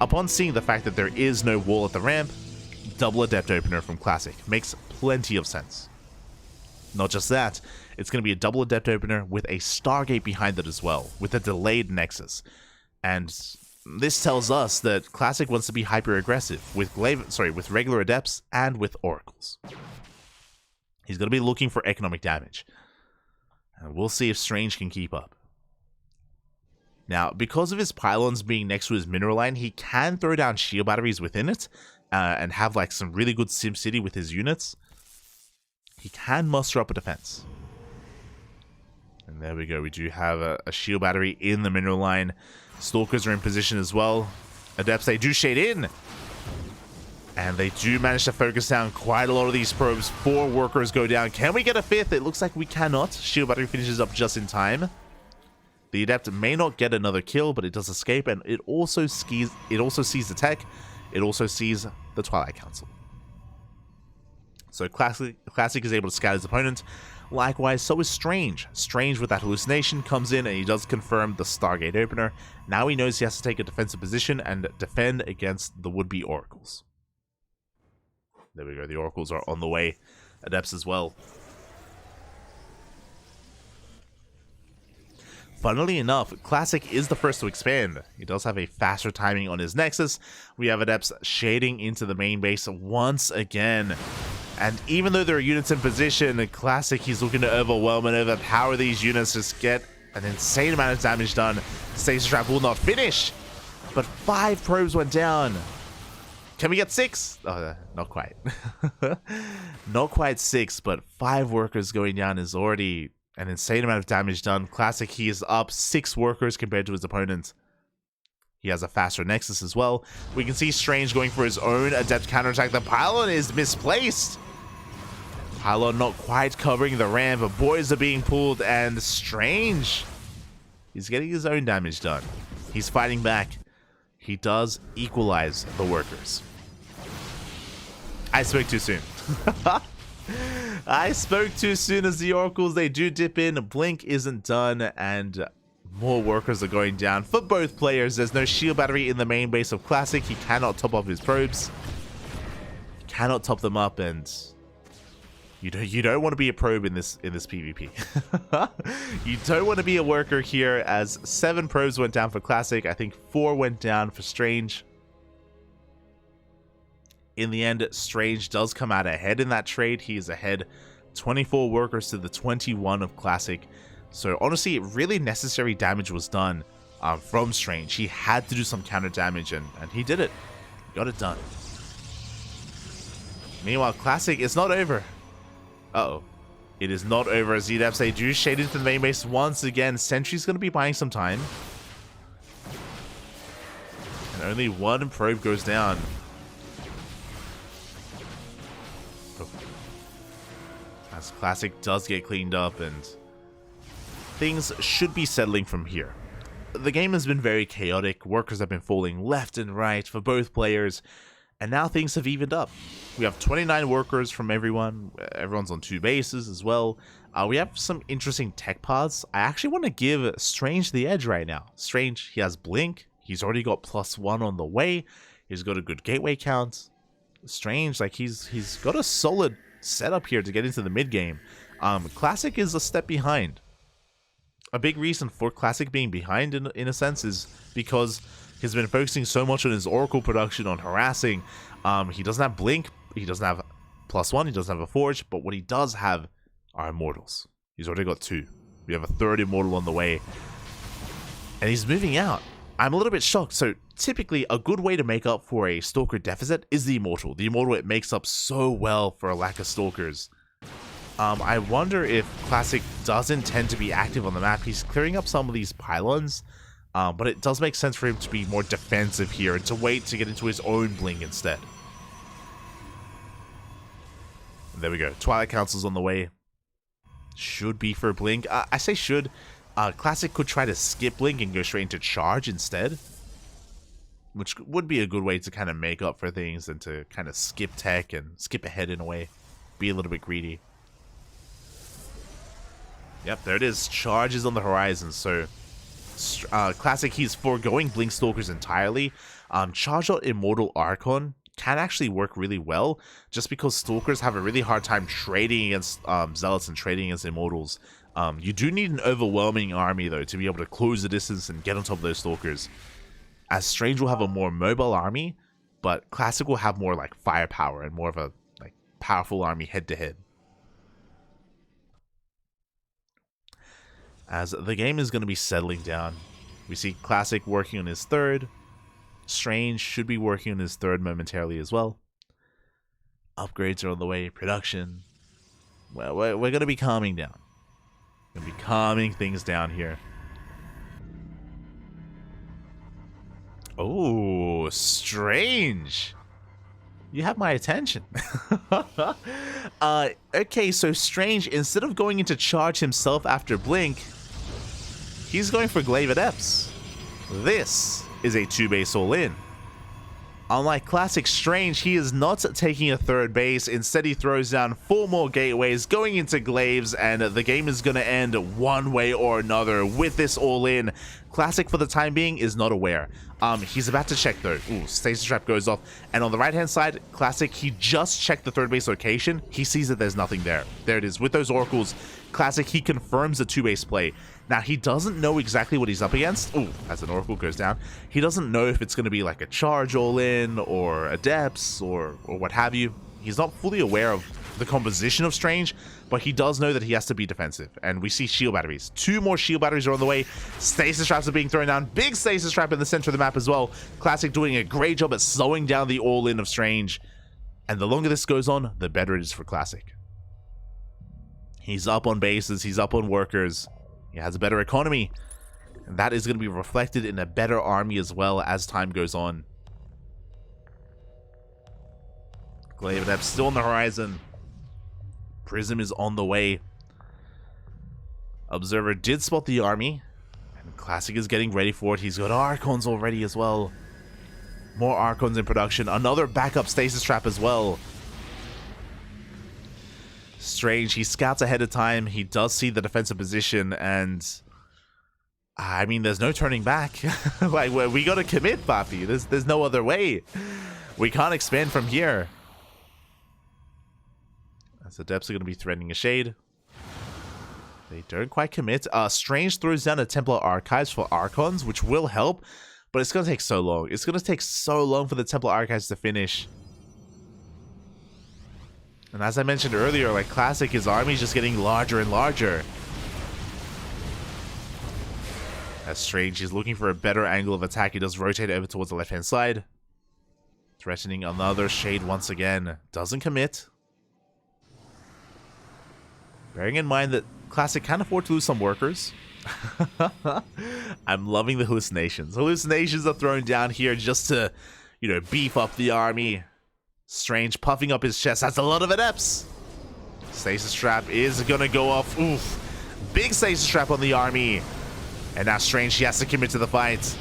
upon seeing the fact that there is no wall at the ramp, double adept opener from Classic makes plenty of sense. Not just that, it's going to be a double adept opener with a Stargate behind it as well, with a delayed Nexus. And this tells us that Classic wants to be hyper aggressive with regular adepts and with oracles. He's going to be looking for economic damage. And we'll see if Strange can keep up. Now, because of his pylons being next to his mineral line, he can throw down shield batteries within it and have like some really good SimCity with his units. He can muster up a defense. And there we go. We do have a shield battery in the mineral line. Stalkers are in position as well. Adepts, they do shade in. And they do manage to focus down quite a lot of these probes. 4 workers go down. Can we get a 5th? It looks like we cannot. Shield battery finishes up just in time. The adept may not get another kill, but it does escape, and it also sees the tech. It also sees the Twilight Council. So Classic is able to scout his opponent. Likewise, so is Strange. Strange with that hallucination comes in and he does confirm the Stargate opener. Now he knows he has to take a defensive position and defend against the would-be oracles. There we go, the oracles are on the way. Adepts as well. Funnily enough, Classic is the first to expand. He does have a faster timing on his Nexus. We have Adepts shading into the main base once again. And even though there are units in position, Classic, he's looking to overwhelm and overpower these units, just get an insane amount of damage done. Stasis Trap will not finish, but 5 probes went down. Can we get 6? Oh, not quite. Not quite 6, but 5 workers going down is already an insane amount of damage done. Classic, he is up 6 workers compared to his opponent. He has a faster Nexus as well. We can see Strange going for his own Adept counterattack. The pylon is misplaced. Pylon not quite covering the ramp, but boys are being pulled, and Strange, he's getting his own damage done. He's fighting back. He does equalize the workers. I spoke too soon. I spoke too soon as the oracles, they do dip in. Blink isn't done, and more workers are going down for both players. There's no shield battery in the main base of Classic. He cannot top off his probes. He cannot top them up, and you don't want to be a probe in this PvP. You don't want to be a worker here, as 7 probes went down for Classic. I think 4 went down for Strange. In the end, Strange does come out ahead in that trade. He is ahead 24 workers to the 21 of Classic. So honestly, really necessary damage was done from Strange. He had to do some counter damage, and he did it. Got it done. Meanwhile, Classic is not over. Uh-oh. It is not over as ZDAPs, they do shade into the main base once again. Sentry's going to be buying some time. And only one probe goes down. Oh. As Classic does get cleaned up, and things should be settling from here. The game has been very chaotic. Workers have been falling left and right for both players. And now things have evened up. We have 29 workers from everyone. Everyone's on 2 bases as well. We have some interesting tech pods. I actually want to give Strange the edge right now. Strange, he has Blink. He's already got +1 on the way. He's got a good gateway count. Strange, like he's got a solid setup here to get into the mid game. Classic is a step behind. A big reason for Classic being behind in a sense is because he's been focusing so much on his Oracle production, on harassing. He doesn't have Blink, he doesn't have +1, he doesn't have a Forge, but what he does have are Immortals. He's already got 2. We have a 3rd Immortal on the way. And he's moving out. I'm a little bit shocked. So typically a good way to make up for a Stalker deficit is the Immortal. The Immortal, it makes up so well for a lack of Stalkers. I wonder if Classic doesn't tend to be active on the map. He's clearing up some of these pylons. But it does make sense for him to be more defensive here and to wait to get into his own Blink instead. And there we go. Twilight Council's on the way. Should be for Blink. I say should. Classic could try to skip Blink and go straight into Charge instead. Which would be a good way to kind of make up for things and to kind of skip tech and skip ahead in a way. Be a little bit greedy. Yep, there it is. Charge is on the horizon, so Classic, he's foregoing Blink Stalkers entirely. Charge out Immortal Archon can actually work really well, just because Stalkers have a really hard time trading against Zealots and trading against Immortals. You do need an overwhelming army, though, to be able to close the distance and get on top of those Stalkers. As Strange will have a more mobile army, but Classic will have more like firepower and more of a like powerful army head-to-head. As the game is going to be settling down, we see Classic working on his 3rd. Strange should be working on his 3rd momentarily as well. Upgrades are on the way. Production. Well, we're going to be calming down. We're going to be calming things down here. Oh, Strange. You have my attention. Okay, so Strange, instead of going into Charge himself after Blink, he's going for Glaive Adepts. This is a 2-base all-in. Unlike Classic Strange, he is not taking a 3rd base. Instead, he throws down 4 more gateways, going into Glaives, and the game is going to end one way or another with this all-in. Classic, for the time being, is not aware. He's about to check, though. Ooh, Stasis Trap goes off. And on the right-hand side, Classic, he just checked the 3rd base location. He sees that there's nothing there. There it is. With those Oracles, Classic, he confirms the 2-base play. Now, he doesn't know exactly what he's up against. Ooh, as an Oracle goes down. He doesn't know if it's going to be like a Charge all-in or Adepts or what have you. He's not fully aware of the composition of Strange, but he does know that he has to be defensive. And we see shield batteries. 2 more shield batteries are on the way. Stasis traps are being thrown down. Big stasis trap in the center of the map as well. Classic doing a great job at slowing down the all-in of Strange. And the longer this goes on, the better it is for Classic. He's up on bases. He's up on workers. He has a better economy. And that is going to be reflected in a better army as well as time goes on. Glaive Adept still on the horizon. Prism is on the way. Observer did spot the army. And Classic is getting ready for it. He's got Archons already as well. More Archons in production. Another backup Stasis Trap as well. Strange, he scouts ahead of time. He does see the defensive position, and I mean, there's no turning back. Like, we gotta commit, Papi. There's no other way. We can't expand from here. As the Depths are gonna be threatening a shade. They don't quite commit. Strange throws down a Templar Archives for Archons, which will help, but it's gonna take so long. It's gonna take so long for the Templar Archives to finish. And as I mentioned earlier, like Classic, his army is just getting larger and larger. That's Strange. He's looking for a better angle of attack. He does rotate over towards the left-hand side. Threatening another Shade once again. Doesn't commit. Bearing in mind that Classic can afford to lose some workers. I'm loving the hallucinations. Hallucinations are thrown down here just to, you know, beef up the army. Strange puffing up his chest. That's a lot of adepts. Stasis Trap is gonna go off. Oof. Big Stasis Trap on the army. And now Strange, he has to commit to the fight.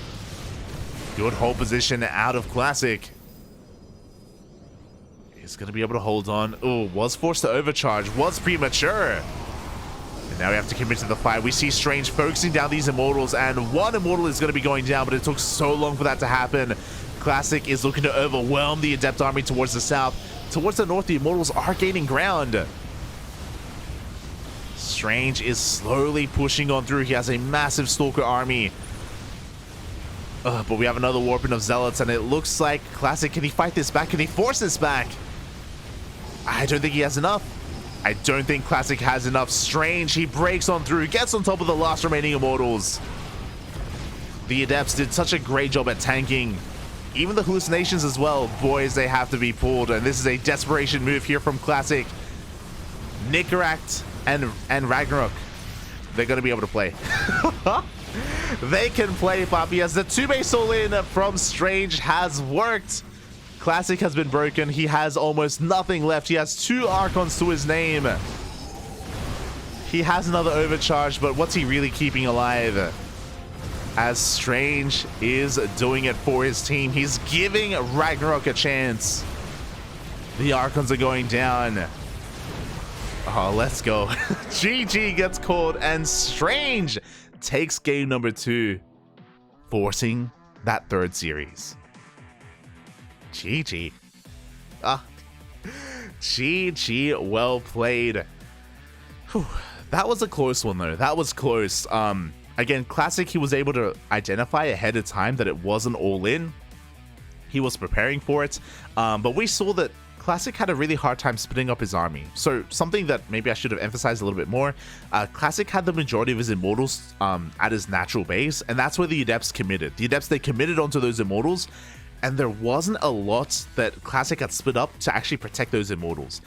Good hold position out of Classic. He's gonna be able to hold on. Oh, was forced to overcharge. Was premature. And now we have to commit to the fight. We see Strange focusing down these Immortals, and one Immortal is gonna be going down, but it took so long for that to happen. Classic is looking to overwhelm the Adept army towards the south. Towards the north, the Immortals are gaining ground. Strange is slowly pushing on through. He has a massive Stalker army. But we have another Warping of Zealots, and it looks like Classic, can he fight this back? Can he force this back? I don't think he has enough. I don't think Classic has enough. Strange, he breaks on through, gets on top of the last remaining Immortals. The Adepts did such a great job at tanking. Even the hallucinations as well. Boys, they have to be pulled, and this is a desperation move here from Classic. Nicoract and RagnaroK, they're going to be able to play. They can play, Papi, as the 2-base all-in from Strange has worked. Classic has been broken. He has almost nothing left. He has 2 Archons to his name. He has another overcharge, but what's he really keeping alive? As Strange is doing it for his team. He's giving RagnaroK a chance. The Archons are going down. Oh, let's go. GG gets called, and Strange takes game number 2, forcing that 3rd series. GG. GG, well played. Whew. That was a close one, though. That was close. Again, Classic, he was able to identify ahead of time that it wasn't all in. He was preparing for it. But we saw that Classic had a really hard time splitting up his army. So something that maybe I should have emphasized a little bit more. Classic had the majority of his Immortals at his natural base, and that's where the Adepts committed. The Adepts, they committed onto those Immortals, and there wasn't a lot that Classic had split up to actually protect those Immortals.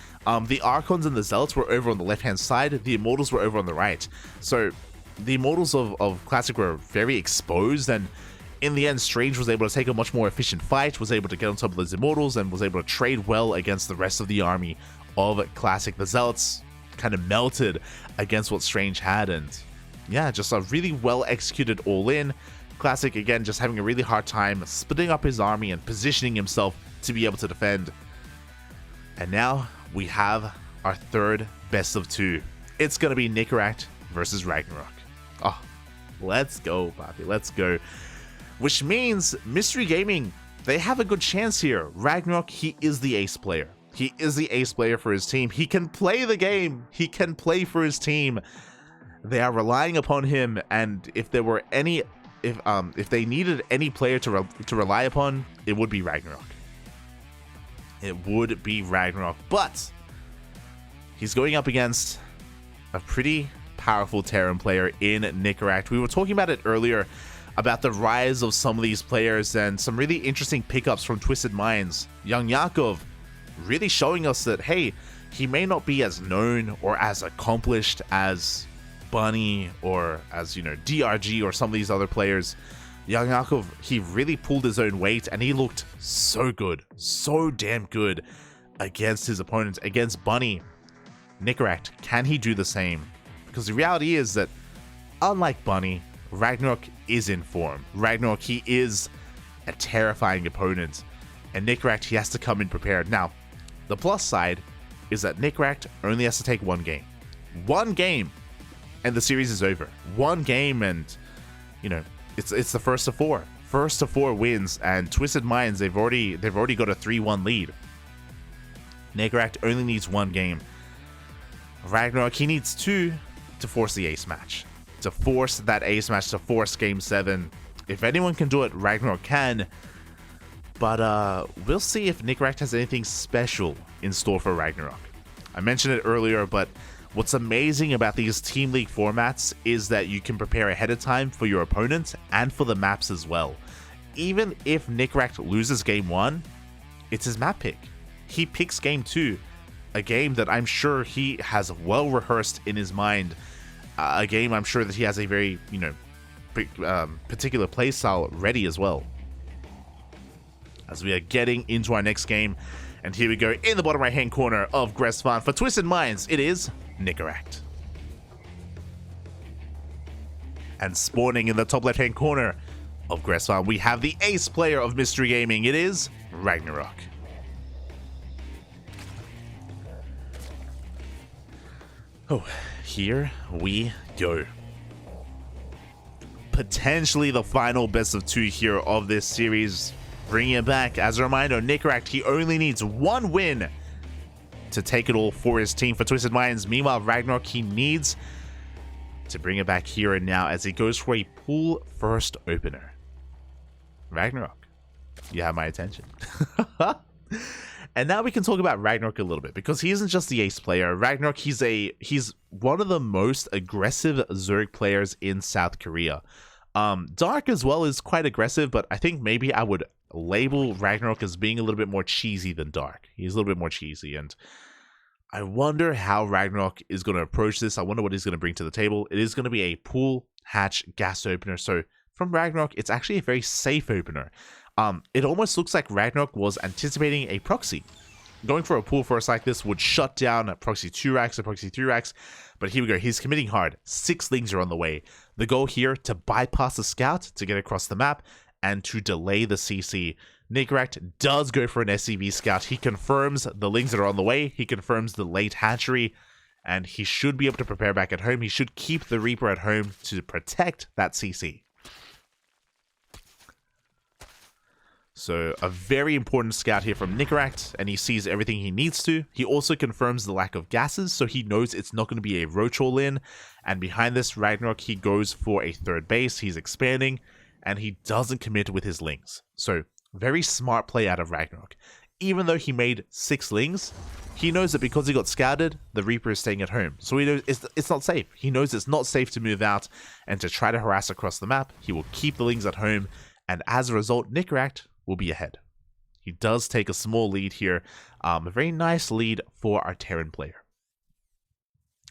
The Archons and the Zealots were over on the left-hand side, the Immortals were over on the right. So the Immortals of Classic were very exposed, and in the end, Strange was able to take a much more efficient fight, was able to get on top of those Immortals, and was able to trade well against the rest of the army of Classic. The Zealots kind of melted against what Strange had, and yeah, just a really well executed all-in. Classic, again, just having a really hard time splitting up his army and positioning himself to be able to defend. And now we have our 3rd best of 2. It's going to be Nicoract versus RagnaroK. Oh, let's go, Papi, let's go. Which means Mystery Gaming, they have a good chance here. RagnaroK, he is the ace player. He is the ace player for his team. He can play the game. He can play for his team. They are relying upon him, and if there were any... If they needed any player to rely upon, it would be RagnaroK. It would be RagnaroK, but he's going up against a pretty powerful Terran player in Nicoract. We were talking about it earlier, about the rise of some of these players and some really interesting pickups from Twisted Minds. YoungYakov really showing us that, hey, he may not be as known or as accomplished as Bunny or as, you know, DRG or some of these other players. YoungYakov, he really pulled his own weight, and he looked so good, so damn good against his opponents, against Bunny. Nicoract, can he do the same? Because the reality is that, unlike Bunny, RagnaroK is in form. RagnaroK, he is a terrifying opponent, and Nicoract, he has to come in prepared. Now, the plus side is that Nicoract only has to take 1 game. 1 game, and the series is over. 1 game, and, you know, it's the first of 4. First of 4 wins, and Twisted Minds, they've already got a 3-1 lead. Nicoract only needs 1 game. RagnaroK, he needs 2 to force the ace match. To force that ace match, to force game 7. If anyone can do it, RagnaroK can. But we'll see if Nicoract has anything special in store for RagnaroK. I mentioned it earlier, but What's amazing about these Team League formats is that you can prepare ahead of time for your opponent and for the maps as well. Even if Nicoract loses game 1, it's his map pick. He picks game 2, a game that I'm sure he has well rehearsed in his mind, a game I'm sure that he has a very, particular playstyle ready as well. As we are getting into our next game, and here we go in the bottom right hand corner of Gressvan. For Twisted Minds, it is Nicoract. And spawning in the top left hand corner of Gressvan, we have the ace player of Mystery Gaming. It is RagnaroK. Oh, here we go. Potentially the final best of 2 here of this series. Bringing it back. As a reminder, Nicoract, he only needs 1 win to take it all for his team. For Twisted Minds, meanwhile, RagnaroK, he needs to bring it back here and now as he goes for a pool first opener. RagnaroK, you have my attention. And now we can talk about RagnaroK a little bit, because he isn't just the ace player. RagnaroK, he's one of the most aggressive Zerg players in South Korea. Dark as well is quite aggressive, but I think maybe I would label RagnaroK as being a little bit more cheesy than Dark. He's a little bit more cheesy, and I wonder how RagnaroK is going to approach this. I wonder what he's going to bring to the table. It is going to be a pool hatch gas opener, so from RagnaroK, it's actually a very safe opener. It almost looks like RagnaroK was anticipating a proxy. Going for a pool first like this would shut down a proxy 2 racks or proxy 3 racks, but here we go. He's committing hard. 6 lings are on the way. The goal here, to bypass the scout to get across the map and to delay the CC. Nicoract does go for an SCV scout. He confirms the lings that are on the way. He confirms the late hatchery, and he should be able to prepare back at home. He should keep the Reaper at home to protect that CC. So a very important scout here from Nicoract, and he sees everything he needs to. He also confirms the lack of gases, so he knows it's not going to be a roach all in. And behind this, RagnaroK, he goes for a third base. He's expanding, and he doesn't commit with his lings. So very smart play out of RagnaroK. Even though he made 6 lings, he knows that because he got scouted, the Reaper is staying at home. So he knows it's not safe. He knows it's not safe to move out and to try to harass across the map. He will keep the lings at home, and as a result, Nicoract will be ahead. He does take a small lead here, a very nice lead for our Terran player.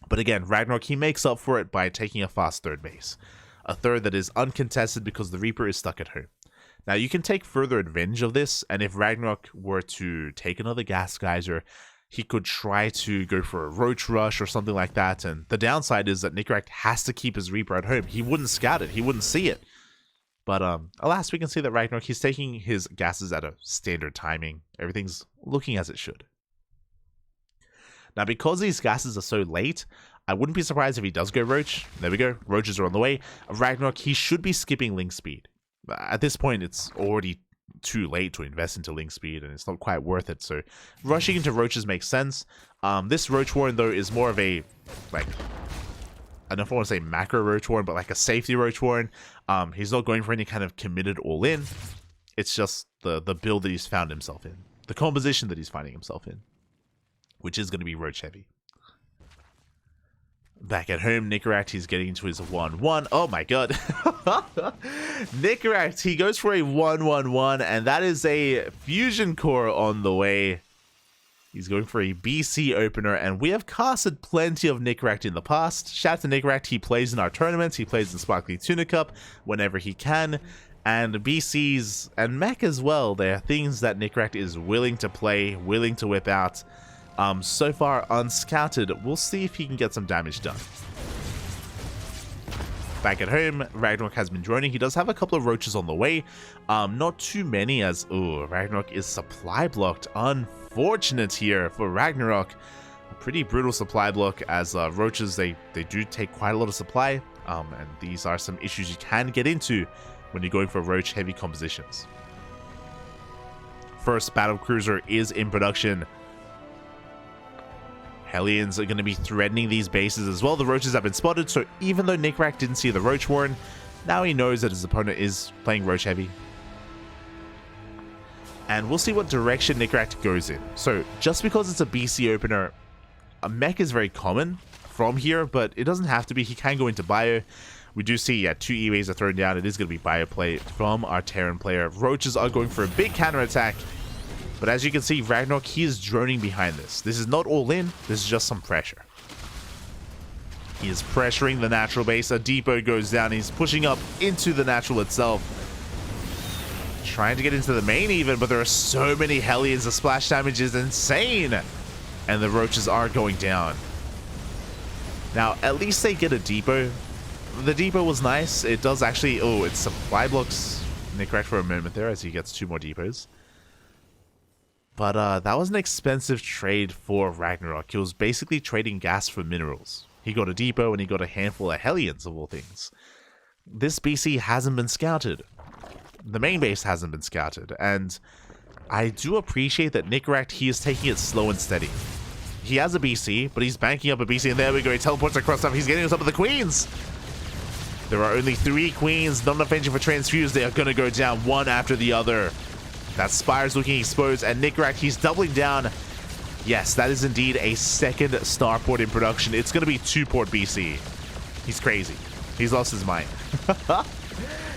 But again, RagnaroK, he makes up for it by taking a fast third base. A third that is uncontested because the Reaper is stuck at home. Now you can take further advantage of this, and if RagnaroK were to take another gas geyser, he could try to go for a roach rush or something like that, and the downside is that Nicoract has to keep his Reaper at home. He wouldn't scout it, he wouldn't see it. But alas, we can see that RagnaroK, he's taking his gases at a standard timing. Everything's looking as it should. Now, because these gases are so late, I wouldn't be surprised if he does go Roach. There we go. Roaches are on the way. RagnaroK, he should be skipping Link Speed. At this point, it's already too late to invest into Link Speed, and it's not quite worth it. So rushing into Roaches makes sense. This Roach Warren, though, is more of a, like, I don't know if I want to say macro Roach Warren, but like a safety Roach Warren. He's not going for any kind of committed all-in. It's just the build that he's found himself in. The composition that he's finding himself in. Which is going to be Roach heavy. Back at home, Nicoract, he's getting into his 1-1. Oh my god. Nicoract, he goes for a 1-1-1, and that is a Fusion Core on the way. He's going for a BC opener, and we have casted plenty of Nicoract in the past. Shout out to Nicoract, he plays in our tournaments, he plays in Sparkly Tuna Cup whenever he can, and BCs and mech as well. They are things that Nicoract is willing to play, willing to whip out. So far unscouted. We'll see if he can get some damage done. Back at home, RagnaroK has been droning. He does have a couple of roaches on the way. Not too many, as RagnaroK is supply blocked. Unfortunate here for RagnaroK. A pretty brutal supply block, as roaches, they do take quite a lot of supply. And these are some issues you can get into when you're going for roach heavy compositions. First battle cruiser is in production. Hellions are going to be threatening these bases as well. The roaches have been spotted, so even though Nicoract didn't see the Roach Warren, now he knows that his opponent is playing Roach heavy. And we'll see what direction Nicoract goes in. So just because it's a BC opener, a mech is very common from here, but it doesn't have to be. He can go into bio. We do see, yeah, 2 E-Ways are thrown down. It is going to be bio play from our Terran player. Roaches are going for a big counterattack. But as you can see, RagnaroK, he is droning behind this. This is not all in. This is just some pressure. He is pressuring the natural base. A depot goes down. He's pushing up into the natural itself. Trying to get into the main even, but there are so many Hellions. The splash damage is insane. And the roaches are going down. Now, at least they get a depot. The depot was nice. It does actually... Oh, it supply blocks Nicoract for a moment there as he gets 2 more depots. But that was an expensive trade for RagnaroK. It was basically trading gas for minerals. He got a depot and he got a handful of Hellions of all things. This BC hasn't been scouted. The main base hasn't been scouted. And I do appreciate that Nicoract, he is taking it slow and steady. He has a BC, but he's banking up a BC, and there we go. He teleports across stuff. He's getting on top of the queens. There are only 3 queens, not enough engine for transfuse. They are going to go down one after the other. That Spire's looking exposed, and Nicoract, he's doubling down. Yes, that is indeed a second starport in production. It's going to be 2-port BC. He's crazy. He's lost his mind.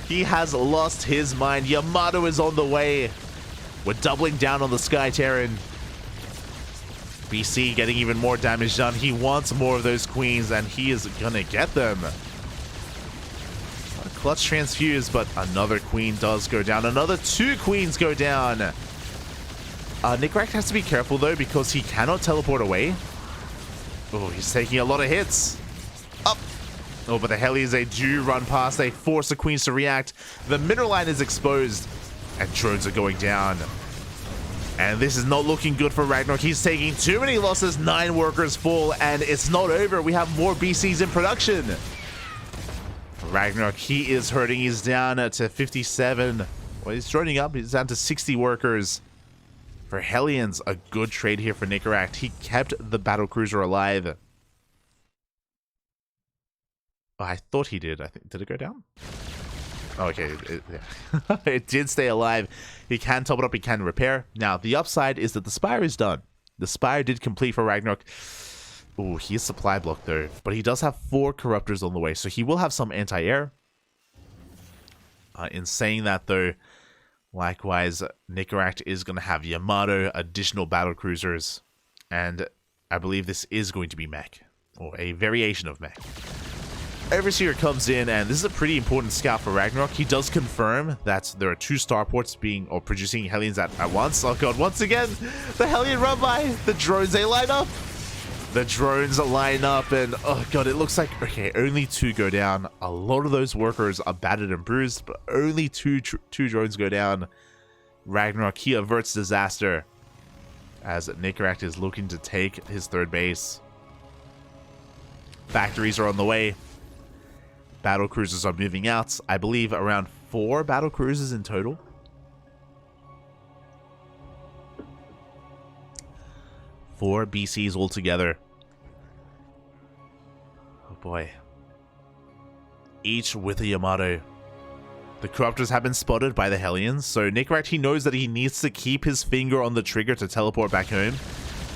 He has lost his mind. Yamato is on the way. We're doubling down on the Sky Terran. BC getting even more damage done. He wants more of those queens, and he is going to get them. A clutch transfuse, but another queen does go down. Another 2 queens go down. Nicoract has to be careful, though, because he cannot teleport away. Oh, he's taking a lot of hits. Up. Oh, but the Hellions, they do run past. They force the queens to react. The mineral line is exposed, and drones are going down. And this is not looking good for RagnaroK. He's taking too many losses. 9 workers fall, and it's not over. We have more BCs in production. RagnaroK, he is hurting. He's down to 57. Well, he's droning up. He's down to 60 workers. For Hellions, a good trade here for Nicoract. He kept the battlecruiser alive. Oh, I thought he did. I think, did it go down? Oh, okay, yeah. It did stay alive. He can top it up, he can repair. Now, the upside is that the Spire is done. The Spire did complete for RagnaroK. Oh, he is supply blocked though. But he does have 4 Corruptors on the way, so he will have some anti-air. In saying that though, likewise, Nicoract is going to have Yamato, additional battlecruisers, and I believe this is going to be mech, or a variation of mech. Overseer comes in, and this is a pretty important scout for RagnaroK. He does confirm that there are 2 starports being or producing Hellions at once. Oh god, once again, the Hellion run by. The drones, they line up. The drones line up, and oh god, it looks like, okay, only 2 go down. A lot of those workers are battered and bruised, but only two drones go down. RagnaroK, he averts disaster as Nicoract is looking to take his 3rd base. Factories are on the way. Battle cruisers are moving out. I believe around 4 battle cruisers in total. Four BCs altogether. Oh boy. Each with a Yamato. The Corruptors have been spotted by the Hellions, so Nicoract, he knows that he needs to keep his finger on the trigger to teleport back home.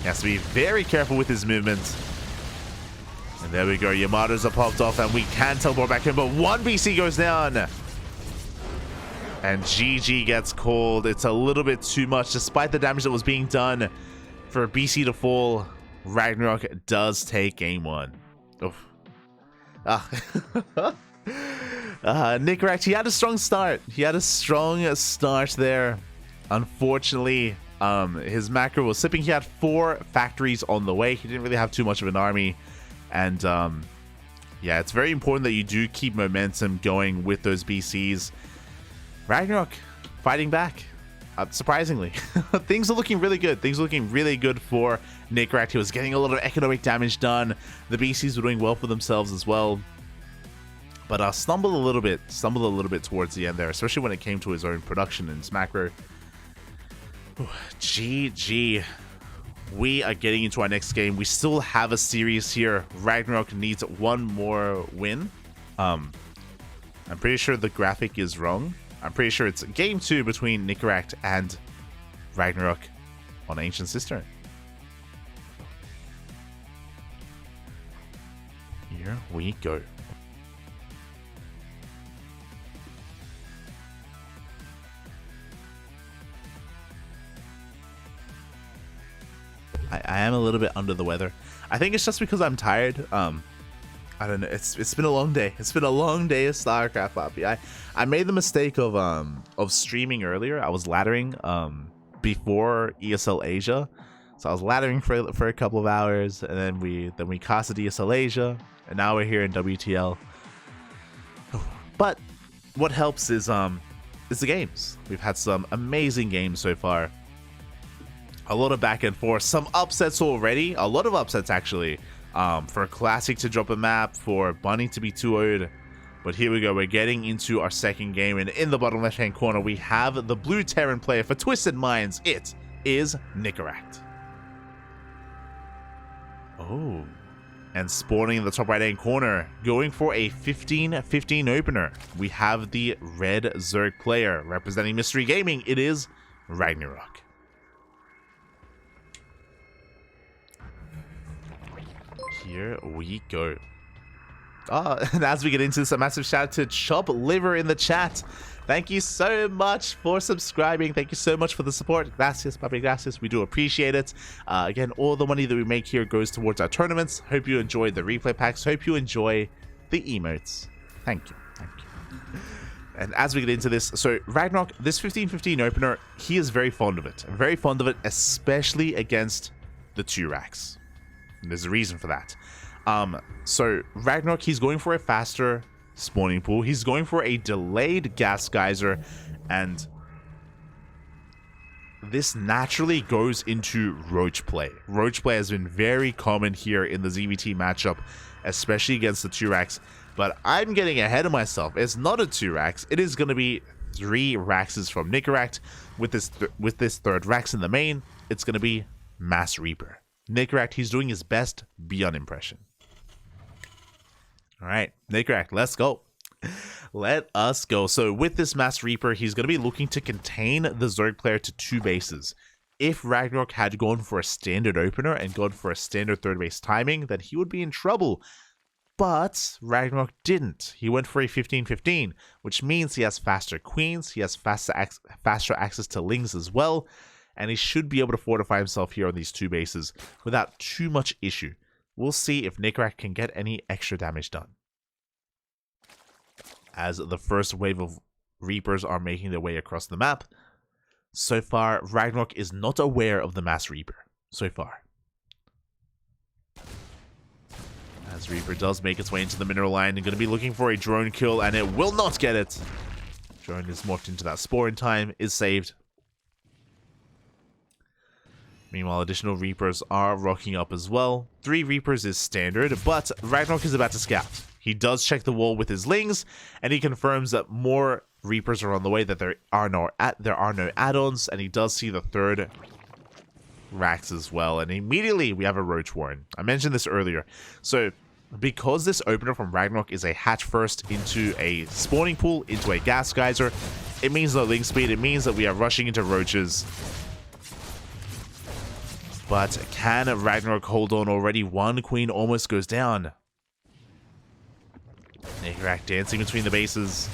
He has to be very careful with his movement. And there we go, Yamatos are popped off, and we can teleport back home, but 1 BC goes down. And GG gets called. It's a little bit too much, despite the damage that was being done. For a BC to fall, RagnaroK does take game 1. Oof. Nicoract, he had a strong start. He had a strong start there. Unfortunately, his macro was slipping. He had 4 factories on the way. He didn't really have too much of an army. And yeah, it's very important that you do keep momentum going with those BCs. RagnaroK fighting back. Surprisingly, things are looking really good. Things are looking really good for Nicoract. He was getting a lot of economic damage done. The BCs were doing well for themselves as well. But stumbled a little bit towards the end there, especially when it came to his own production and his macro. GG. We are getting into our next game. We still have a series here. RagnaroK needs 1 more win. I'm pretty sure the graphic is wrong. I'm pretty sure it's game 2 between Nicoract and RagnaroK on Ancient Cistern. Here we go. I am a little bit under the weather. I think it's just because I'm tired. I don't know. It's been a long day. It's been a long day of StarCraft, Poppy. I made the mistake of streaming earlier. I was laddering before ESL Asia, so I was laddering for a couple of hours, and then we casted ESL Asia, and now we're here in WTL. But what helps is the games. We've had some amazing games so far. A lot of back and forth, some upsets already, a lot of upsets actually, for Classic to drop a map, for Bunny to be 2-0'd. But here we go, we're getting into our second game, and in the bottom left hand corner we have the blue Terran player for Twisted Minds. It is Nicoract. Oh, and spawning in the top right hand corner, going for a 15-15 opener, we have the red Zerg player representing Mystery Gaming. It is RagnaroK. Here we go. And as we get into this, a massive shout out to Chop Liver in the chat. Thank you so much for subscribing. Thank you so much for the support. Gracias, papi, gracias. We do appreciate it. Again, all the money that we make here goes towards our tournaments. Hope you enjoyed the replay packs. Hope you enjoy the emotes. Thank you. Thank you. And as we get into this, so RagnaroK, this 15-15 opener, he is very fond of it. Very fond of it, especially against the 2 racks. And there's a reason for that. So RagnaroK, he's going for a faster spawning pool. He's going for a delayed gas geyser, and this naturally goes into roach play. Roach play has been very common here in the ZVT matchup, especially against the 2 racks. But I'm getting ahead of myself. It's not a 2 racks. It is going to be 3 raxes from Nicoract. With this third rax in the main, it's going to be Mass Reaper. Nicoract, he's doing his best beyond impression. All right, Nicoract, let's go. Let us go. So with this Mass Reaper, he's going to be looking to contain the Zerg player to 2 bases. If RagnaroK had gone for a standard opener and gone for a standard third base timing, then he would be in trouble. But RagnaroK didn't. He went for a 15-15, which means he has faster queens, he has faster access to lings as well, and he should be able to fortify himself here on these 2 bases without too much issue. We'll see if Nicoract can get any extra damage done. As the first wave of Reapers are making their way across the map, so far RagnaroK is not aware of the Mass Reaper. So far. As Reaper does make its way into the mineral line, and going to be looking for a drone kill, and it will not get it. Drone is morphed into that spore in time, is saved. Meanwhile, additional Reapers are rocking up as well. 3 Reapers is standard, but RagnaroK is about to scout. He does check the wall with his lings, and he confirms that more Reapers are on the way, that there are no add-ons, and he does see the 3rd Rax as well. And immediately we have a Roach Warren. I mentioned this earlier. So because this opener from RagnaroK is a hatch first into a spawning pool, into a gas geyser, it means no ling speed. It means that we are rushing into roaches. But can RagnaroK hold on already? 1 queen almost goes down. Nicoract dancing between the bases.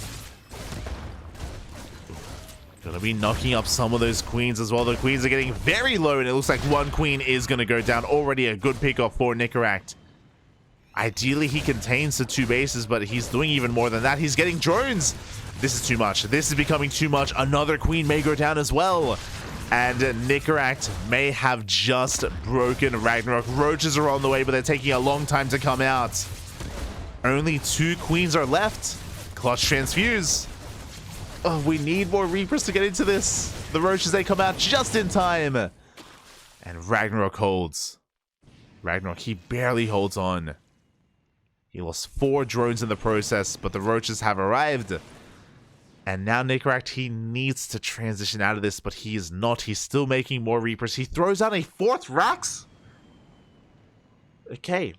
Gonna be knocking up some of those queens as well. The queens are getting very low, and it looks like 1 queen is gonna go down. Already a good pickoff for Nicoract. Ideally, he contains the 2 bases, but he's doing even more than that. He's getting drones. This is too much. This is becoming too much. Another queen may go down as well. And Nicoract may have just broken RagnaroK. Roaches are on the way, but they're taking a long time to come out. Only 2 queens are left. Clutch transfuse. Oh, we need more Reapers to get into this. The roaches, they come out just in time. And RagnaroK holds. RagnaroK, he barely holds on. He lost 4 drones in the process, but the roaches have arrived. And now Nicoract, he needs to transition out of this, but he is not. He's still making more Reapers. He throws out a 4th Rax. Okay.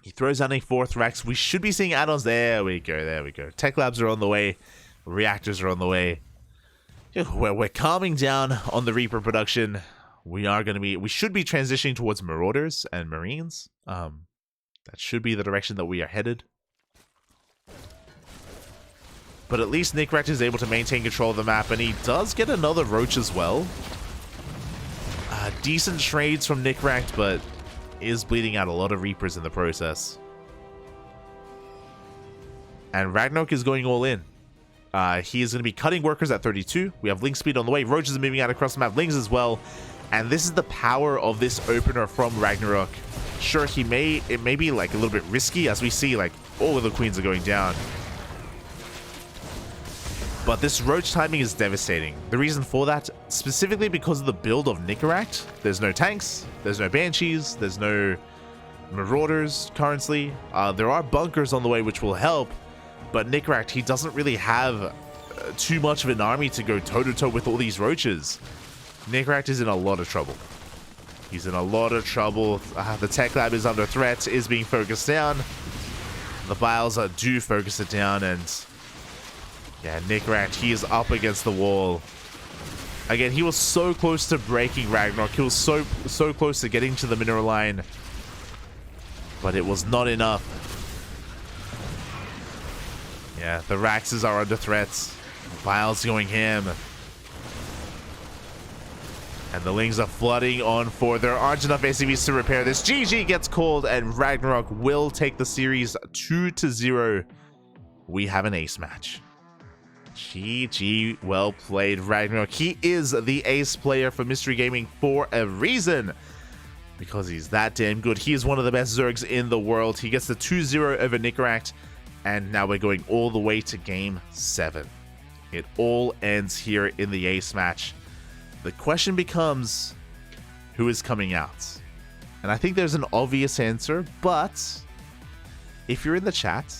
He throws out a 4th Rax. We should be seeing add-ons. There we go. There we go. Tech labs are on the way. Reactors are on the way. We're calming down on the Reaper production. We should be transitioning towards Marauders and Marines. That should be the direction that we are headed. But at least Nicoract is able to maintain control of the map, and he does get another Roach as well. Decent trades from Nicoract, but is bleeding out a lot of Reapers in the process. And RagnaroK is going all in. He is going to be cutting workers at 32. We have Link speed on the way. Roaches are moving out across the map. Lings as well. And this is the power of this opener from RagnaroK. Sure, it may be like a little bit risky, as we see like all of the queens are going down. But this Roach timing is devastating. The reason for that, specifically because of the build of Nicoract. There's no tanks, there's no Banshees, there's no Marauders currently. There are bunkers on the way which will help, but Nicoract, he doesn't really have too much of an army to go toe-to-toe with all these Roaches. Nicoract is in a lot of trouble. He's in a lot of trouble. The tech lab is under threat, is being focused down. The Biles do focus it down, and yeah, Nicoract, he is up against the wall. Again, he was so close to breaking RagnaroK. He was so close to getting to the mineral line, but it was not enough. Yeah, the Raxes are under threat. Biles going ham. And the Lings are flooding on for. There aren't enough ACVs to repair this. GG gets called, and RagnaroK will take the series 2-0. We have an ace match. GG, well played, RagnaroK. He is the ace player for Mystery Gaming for a reason. Because he's that damn good. He is one of the best Zergs in the world. He gets the 2-0 over Nicoract. And now we're going all the way to Game 7. It all ends here in the ace match. The question becomes, who is coming out? And I think there's an obvious answer, but if you're in the chat,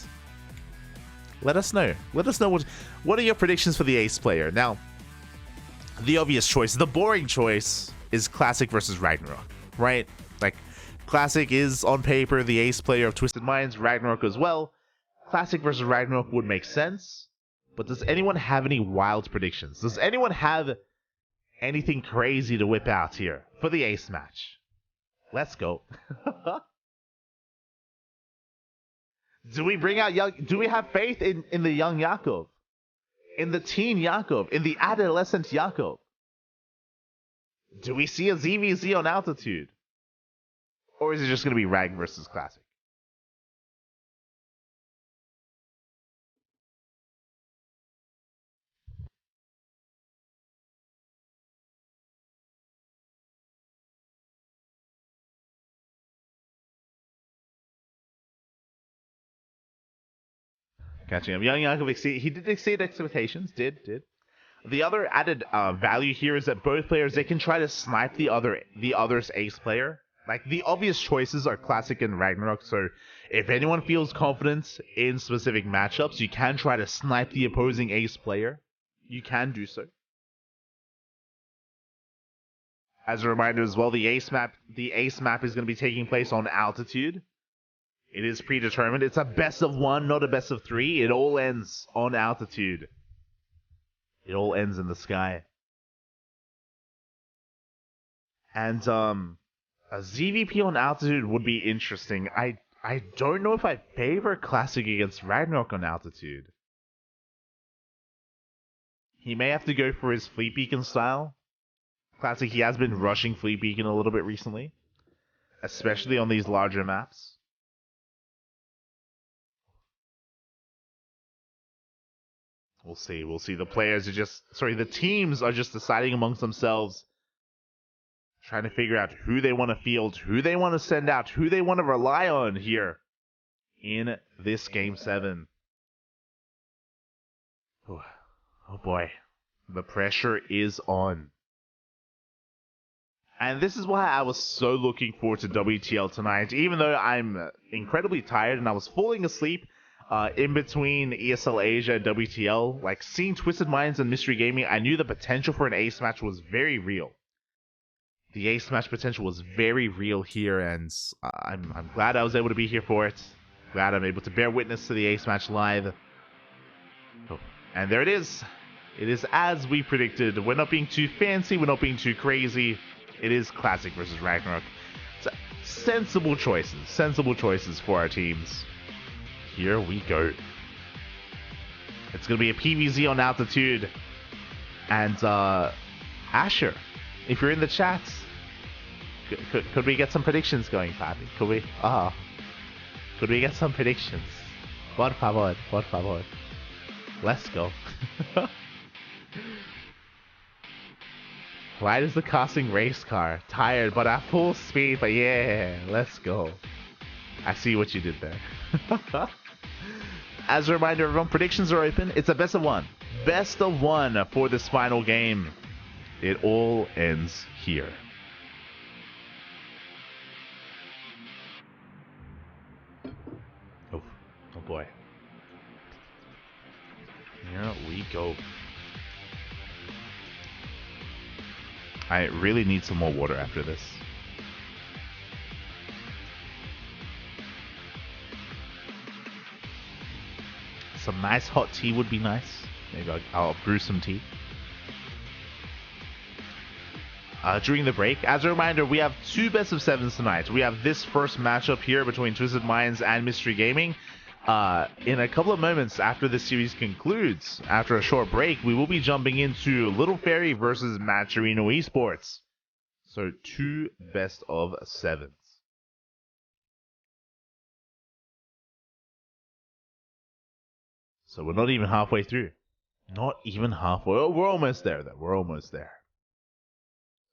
let us know. Let us know what are your predictions for the ace player. Now, the obvious choice, the boring choice, is Classic versus RagnaroK, right? Like, Classic is on paper the ace player of Twisted Minds, RagnaroK as well. Classic versus RagnaroK would make sense, but does anyone have any wild predictions? Does anyone have anything crazy to whip out here for the ace match? Let's go. Do we bring out do we have faith in the young Yakov? In the teen Yakov? In the adolescent Yakov? Do we see a ZVZ on altitude? Or is it just going to be Rag versus Classic? Catching up. YoungYakov, he did exceed expectations. Did. The other added value here is that both players, they can try to snipe the other's ace player. Like, the obvious choices are Classic and RagnaroK, so if anyone feels confident in specific matchups, you can try to snipe the opposing ace player. You can do so. As a reminder as well, the ace map is going to be taking place on altitude. It is predetermined. It's a best of 1, not a best of 3. It all ends on altitude. It all ends in the sky. And a ZVP on altitude would be interesting. I don't know if I favor Classic against RagnaroK on altitude. He may have to go for his Fleet Beacon style. Classic, he has been rushing Fleet Beacon a little bit recently, especially on these larger maps. We'll see. The teams are just deciding amongst themselves, trying to figure out who they want to field, who they want to send out, who they want to rely on here in this Game 7. Oh boy. The pressure is on. And this is why I was so looking forward to WTL tonight, even though I'm incredibly tired and I was falling asleep in between ESL Asia and WTL. Like, seeing Twisted Minds and Mystery Gaming, I knew the potential for an ace match was very real. The ace match potential was very real here, and I'm glad I was able to be here for it. Glad I'm able to bear witness to the ace match live. Oh, and there it is. It is as we predicted. We're not being too fancy, we're not being too crazy. It is Classic versus RagnaroK. So, Sensible choices for our teams. Here we go. It's going to be a PvZ on altitude. And, Asher, if you're in the chats, could we get some predictions going, Papi? Could we? Could we get some predictions? Por favor, por favor. Let's go. Right as the casting race car. Tired, but at full speed. But yeah, let's go. I see what you did there. As a reminder, everyone, predictions are open. It's a best of one. Best of one for this final game. It all ends here. Oh boy. Here we go. I really need some more water after this. Some nice hot tea would be nice. Maybe I'll brew some tea. During the break, as a reminder, we have 2 best of 7s tonight. We have this first matchup here between Twisted Minds and Mystery Gaming. In a couple of moments after this series concludes, after a short break, we will be jumping into Little Fairy versus Matcherino Esports. So 2 best of 7s. So we're not even halfway through. Not even halfway. Oh, we're almost there, though. We're almost there.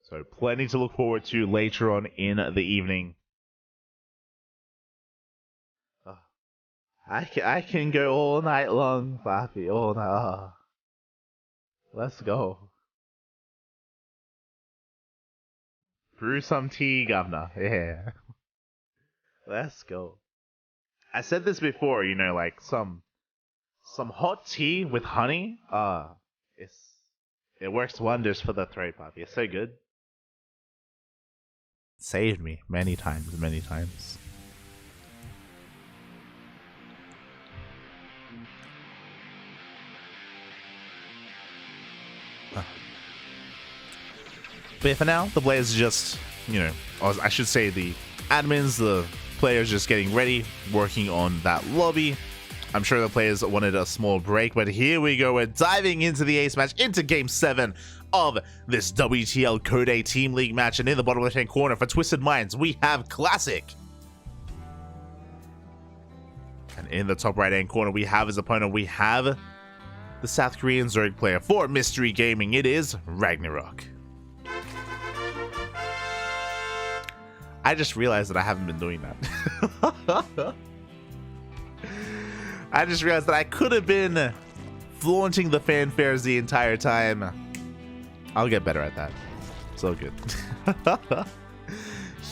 So plenty to look forward to later on in the evening. I can go all night long, Papi. All night. Let's go. Brew some tea, governor. Yeah. Let's go. I said this before, you know, like some hot tea with honey. It works wonders for the throat, Papi. It's so good. Saved me many times, many times. But for now, the players are just, you know, or I should say the admins, the players just getting ready, working on that lobby. I'm sure the players wanted a small break, but here we go. We're diving into the ace match, into Game 7 of this WTL Code A Team League match. And in the bottom left-hand corner for Twisted Minds, we have Classic. And in the top right-hand corner, we have his opponent. We have the South Korean Zerg player for Mystery Gaming. It is RagnaroK. I just realized that I haven't been doing that. I just realized that I could have been flaunting the fanfares the entire time. I'll get better at that. So good.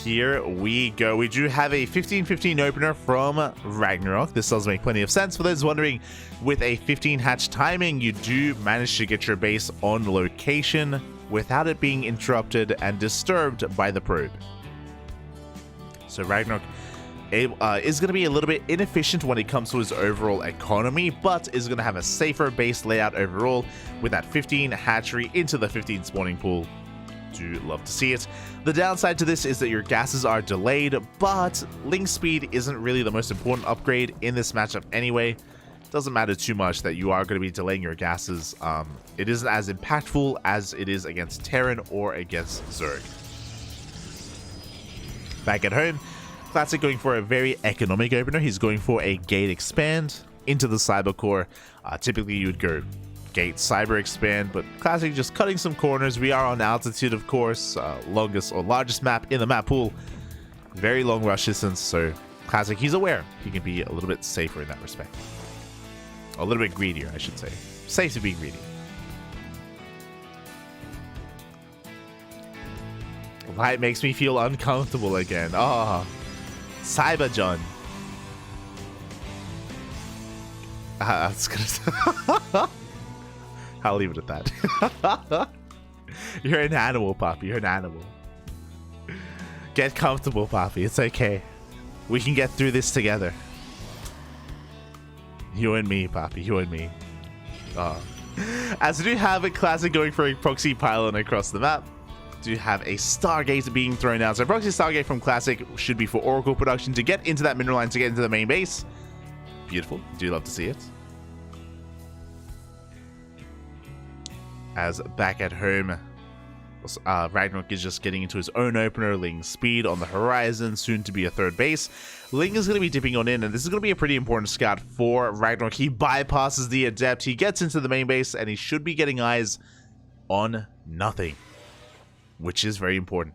Here we go. We do have a 15-15 opener from RagnaroK. This does make plenty of sense. For those wondering, with a 15 hatch timing, you do manage to get your base on location without it being interrupted and disturbed by the probe. So RagnaroK is going to be a little bit inefficient when it comes to his overall economy, but is going to have a safer base layout overall with that 15 hatchery into the 15 spawning pool. Do love to see it. The downside to this is that your gases are delayed, but link speed isn't really the most important upgrade in this matchup anyway. Doesn't matter too much that you are going to be delaying your gases. It isn't as impactful as it is against Terran or against Zerg. Back at home, Classic going for a very economic opener. He's going for a gate expand into the cyber core. Typically you would go gate cyber expand, but Classic just cutting some corners. We are on altitude, of course, longest or largest map in the map pool. Very long rush distance, so Classic, he's aware he can be a little bit safer in that respect. A little bit greedier, I should say. Safe to be greedy. Light makes me feel uncomfortable again. Oh, Cyber John. That's gonna. I'll leave it at that. You're an animal, Poppy. You're an animal. Get comfortable, Poppy. It's okay. We can get through this together. You and me, Poppy. You and me. As we do have a Classic going for a proxy pylon across the map. do have a Stargate being thrown out. So proxy Stargate from Classic should be for Oracle production to get into that mineral line, to get into the main base. Beautiful. Do love to see it. As back at home, RagnaroK is just getting into his own opener. Ling speed on the horizon, soon to be a third base. Ling is going to be dipping on in, and this is going to be a pretty important scout for RagnaroK. He bypasses the Adept, he gets into the main base, and he should be getting eyes on nothing, which is very important.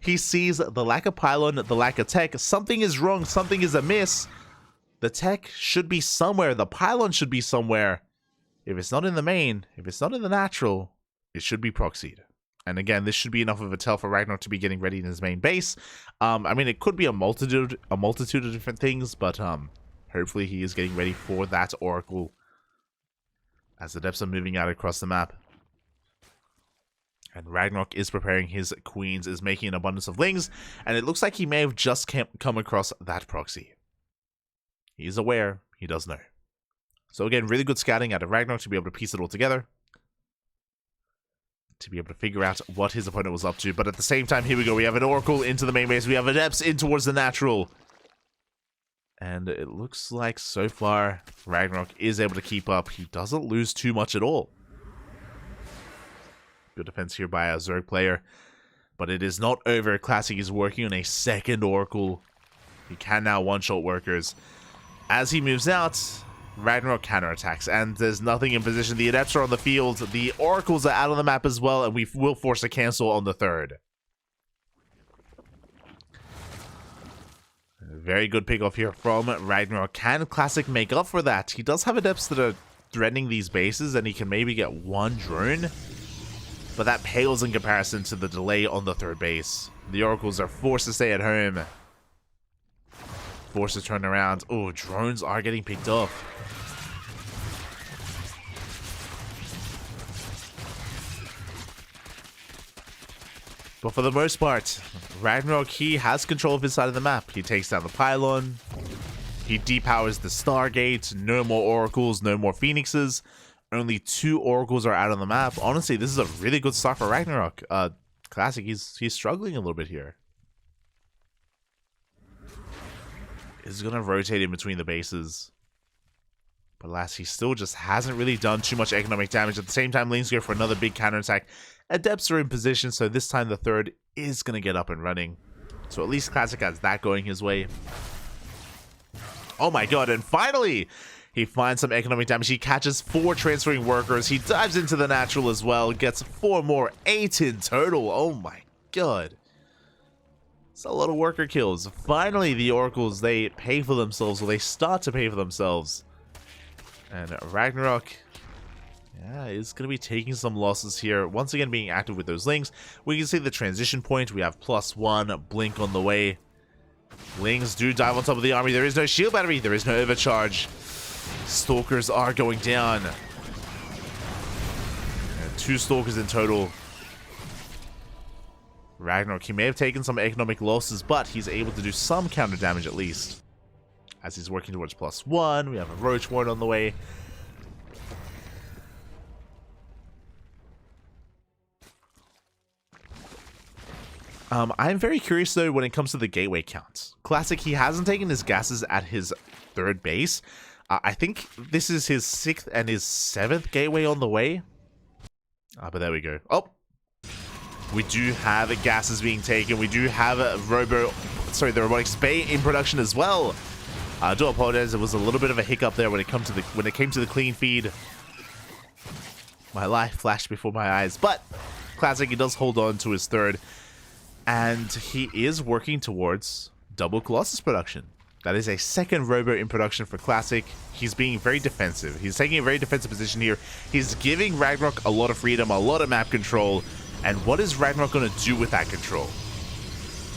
He sees the lack of pylon, the lack of tech. Something is wrong, something is amiss. The tech should be somewhere, the pylon should be somewhere. If it's not in the main, if it's not in the natural, it should be proxied. And again, this should be enough of a tell for RagnaroK to be getting ready in his main base. I mean, it could be a multitude of different things, but hopefully he is getting ready for that Oracle as the Adepts are moving out across the map. And RagnaroK is preparing his queens, is making an abundance of lings, and it looks like he may have just come across that proxy. He is aware, he does know. So again, really good scouting out of RagnaroK to be able to piece it all together, to be able to figure out what his opponent was up to. But at the same time, here we go, we have an Oracle into the main base, we have Adepts in towards the natural. And it looks like so far, RagnaroK is able to keep up. He doesn't lose too much at all. Good defense here by a Zerg player. But it is not over. Classic is working on a second Oracle. He can now one-shot workers. As he moves out, RagnaroK counterattacks, and there's nothing in position. The Adepts are on the field. The Oracles are out on the map as well, and we will force a cancel on the third. Very good pickoff here from RagnaroK. Can Classic make up for that? He does have Adepts that are threatening these bases, and he can maybe get one drone, but that pales in comparison to the delay on the third base. The Oracles are forced to stay at home, forced to turn around. Oh, drones are getting picked off. But for the most part, RagnaroK, he has control of his side of the map. He takes down the pylon. He depowers the Stargate. No more Oracles, no more Phoenixes. Only 2 Oracles are out on the map. Honestly, this is a really good start for RagnaroK. Classic, he's struggling a little bit here. Is going to rotate in between the bases. But alas, he still just hasn't really done too much economic damage. At the same time, Lings go for another big counterattack. Adepts are in position, so this time the third is going to get up and running. So at least Classic has that going his way. Oh my god, and finally, he finds some economic damage. He catches 4 transferring workers. He dives into the natural as well. Gets 4 more, 8 in total. Oh my god. It's a lot of worker kills. Finally, the Oracles, they pay for themselves, or they start to pay for themselves. And RagnaroK, yeah, is going to be taking some losses here. Once again, being active with those links. We can see the transition point. We have +1, blink on the way. Lings do dive on top of the army. There is no shield battery. There is no overcharge. Stalkers are going down. And 2 Stalkers in total. RagnaroK, he may have taken some economic losses, but he's able to do some counter damage at least. As he's working towards +1, we have a Roach Ward on the way. I'm very curious though when it comes to the gateway count. Classic, he hasn't taken his gases at his 3rd base. I think this is his 6th and his 7th gateway on the way. But there we go. Oh! We do have gases being taken. We do have the robotic spay in production as well. I do apologize. It was a little bit of a hiccup there when it came to the clean feed. My life flashed before my eyes, but Classic, he does hold on to his 3rd, and he is working towards double Colossus production. That is a 2nd robo in production for Classic. He's being very defensive. He's taking a very defensive position here. He's giving RagnaroK a lot of freedom, a lot of map control. And what is RagnaroK going to do with that control?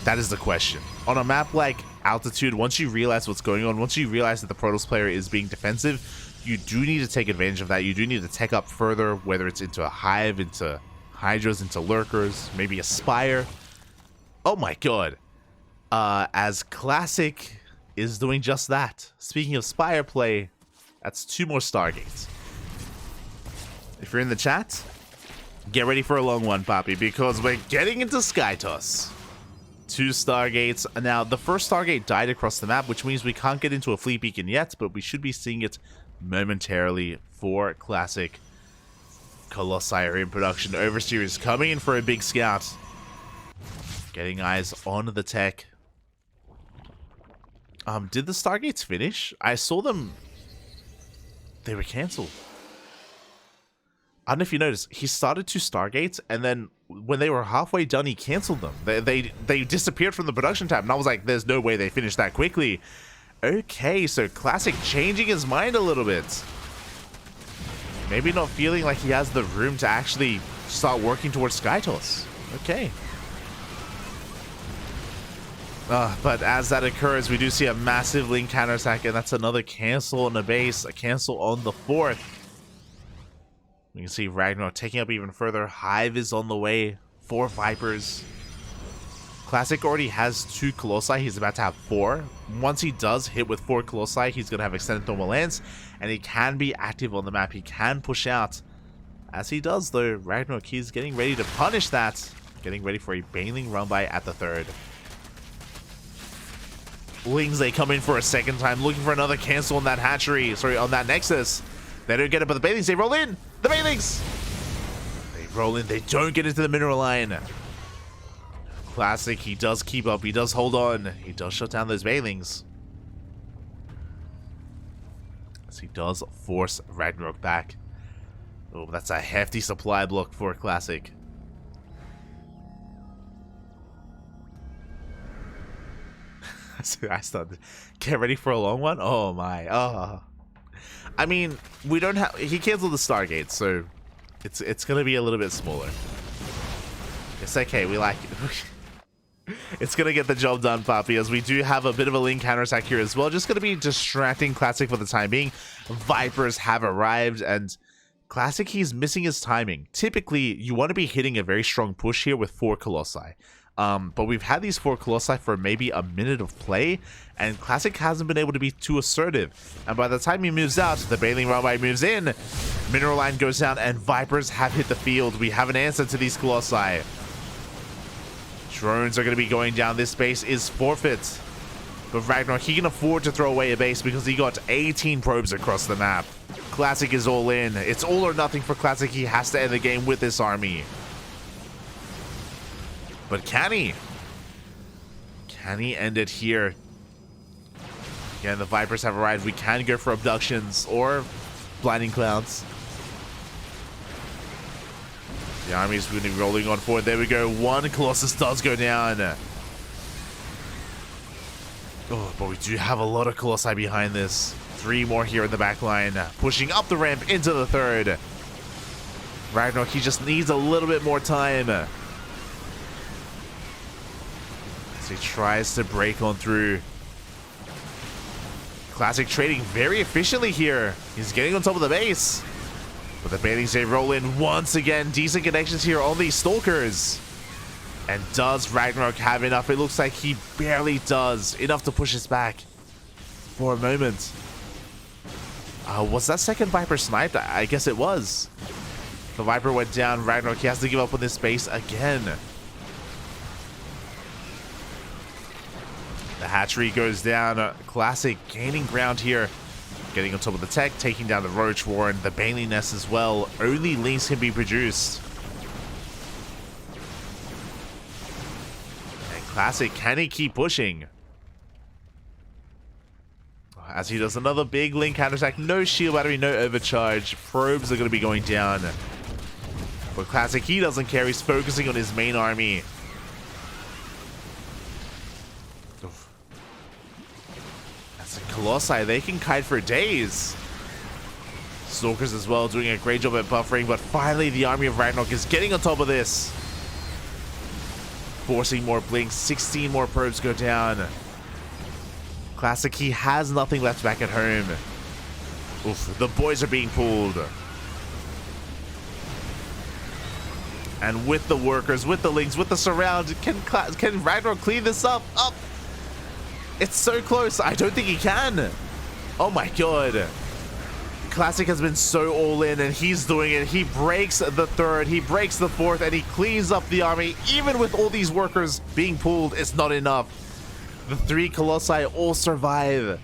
That is the question. On a map like Altitude, once you realize what's going on, once you realize that the Protoss player is being defensive, you do need to take advantage of that. You do need to tech up further, whether it's into a Hive, into Hydras, into Lurkers, maybe a Spire. Oh my god. As Classic is doing just that. Speaking of Spire play, that's 2 more Stargates. If you're in the chat, Get ready for a long one, Poppy, because we're getting into Skytoss. 2 Stargates. Now, the first Stargate died across the map, which means we can't get into a fleet beacon yet, but we should be seeing it momentarily for Classic. Colossi are in production. Overseer is coming in for a big scout. Getting eyes on the tech. Did the Stargates finish? I saw them. They were cancelled. I don't know if you noticed, he started 2 Stargates, and then when they were halfway done, he canceled them. They disappeared from the production tab, and I was like, there's no way they finished that quickly. Okay, so Classic changing his mind a little bit. Maybe not feeling like he has the room to actually start working towards Skytoss. Okay. But as that occurs, we do see a massive link counterattack, and that's another cancel on the base, a cancel on the 4th. We can see RagnaroK taking up even further. Hive is on the way. 4 Vipers. Classic already has 2 Colossi. He's about to have 4. Once he does hit with 4 Colossi, he's going to have extended thermal lance, and he can be active on the map. He can push out. As he does, though, RagnaroK, he's getting ready to punish that. Getting ready for a Baneling run by at the 3rd. Lings, they come in for a second time, looking for another cancel on that hatchery. Sorry, on that Nexus. They don't get it, but the Banelings, they roll in! The Banelings! They roll in, they don't get into the mineral line. Classic, he does keep up, he does hold on. He does shut down those Banelings. As he does force RagnaroK back. Oh, that's a hefty supply block for Classic. I started, get ready for a long one? Oh my, oh. I mean, we don't have, he canceled the Stargate, so it's gonna be a little bit smaller. It's okay, we like it. It's gonna get the job done, Poppy, as we do have a bit of a link counterattack here as well. Just gonna be distracting Classic for the time being. Vipers have arrived, and Classic, he's missing his timing. Typically, you want to be hitting a very strong push here with 4 Colossi. But we've had these 4 Colossi for maybe a minute of play, and Classic hasn't been able to be too assertive. And by the time he moves out, the Baneling Runway moves in, Mineral Line goes down, and Vipers have hit the field. We have an answer to these Colossi. Drones are going to be going down. This base is forfeit. But RagnaroK, he can afford to throw away a base because he got 18 probes across the map. Classic is all in. It's all or nothing for Classic. He has to end the game with this army. But can he? Can he end it here? Again, the Vipers have arrived. We can go for abductions or blinding clouds. The army's going to be rolling on forward. There we go. 1 Colossus does go down. Oh, but we do have a lot of Colossi behind this. 3 more here in the back line. Pushing up the ramp into the 3rd. RagnaroK, he just needs a little bit more time. As he tries to break on through. Classic trading very efficiently here. He's getting on top of the base. But the Banelings, they roll in once again. Decent connections here on these Stalkers. And does RagnaroK have enough? It looks like he barely does. Enough to push us back for a moment. Was that second Viper sniped? I guess it was. The Viper went down. RagnaroK, he has to give up on this base again. The hatchery goes down. Classic gaining ground here. Getting on top of the tech, taking down the Roach Warren, the Baneling Nest as well. Only links can be produced. And Classic, can he keep pushing? As he does another big link counterattack. No shield battery, no overcharge. Probes are going to be going down. But Classic, he doesn't care. He's focusing on his main army. Colossi, they can kite for days. Stalkers as well, doing a great job at buffering, but finally the army of RagnaroK is getting on top of this. Forcing more blinks, 16 more probes go down. Classic, he has nothing left back at home. Oof, the boys are being pulled. And with the workers, with the links, with the surround, can RagnaroK clean this up? Up! It's so close. I don't think he can. Oh my god. Classic has been so all in, and he's doing it. He breaks the third, he breaks the fourth, and he cleans up the army. Even with all these workers being pulled, it's not enough. The 3 Colossi all survive.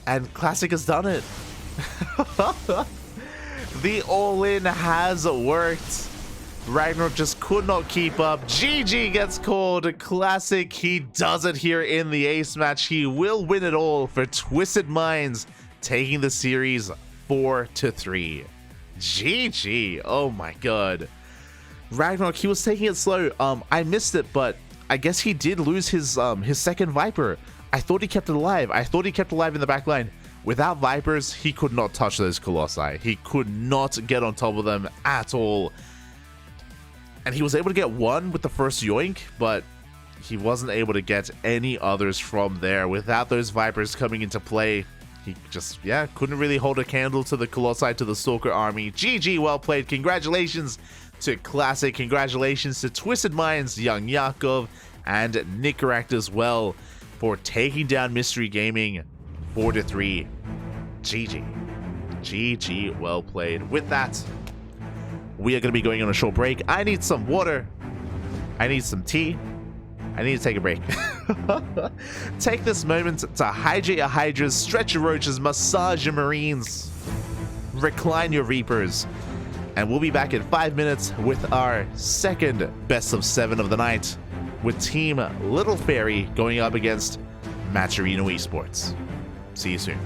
And Classic has done it. The all-in has worked. RagnaroK just could not keep up. GG gets called. Classic, he does it here in the ace match. He will win it all for Twisted Minds, taking the series 4-3. GG. Oh my god. RagnaroK, he was taking it slow. I missed it, but I guess he did lose his second Viper. I thought he kept it alive. I thought he kept it alive in the back line. Without Vipers, he could not touch those Colossi. He could not get on top of them at all. And he was able to get one with the first yoink, but he wasn't able to get any others from there. Without those Vipers coming into play, he just, yeah, couldn't really hold a candle to the Colossi, to the Stalker army. GG, well played. Congratulations to Classic. Congratulations to Twisted Minds, YoungYakov, and Nicoract as well for taking down Mystery Gaming 4-3. GG. GG, well played. With that, we are going to be going on a short break. I need some water. I need some tea. I need to take a break. Take this moment to hydrate your hydras, stretch your roaches, massage your marines, recline your reapers, and we'll be back in 5 minutes with our second best of 7 of the night, with Team Little Fairy going up against Matcherino Esports. See you soon.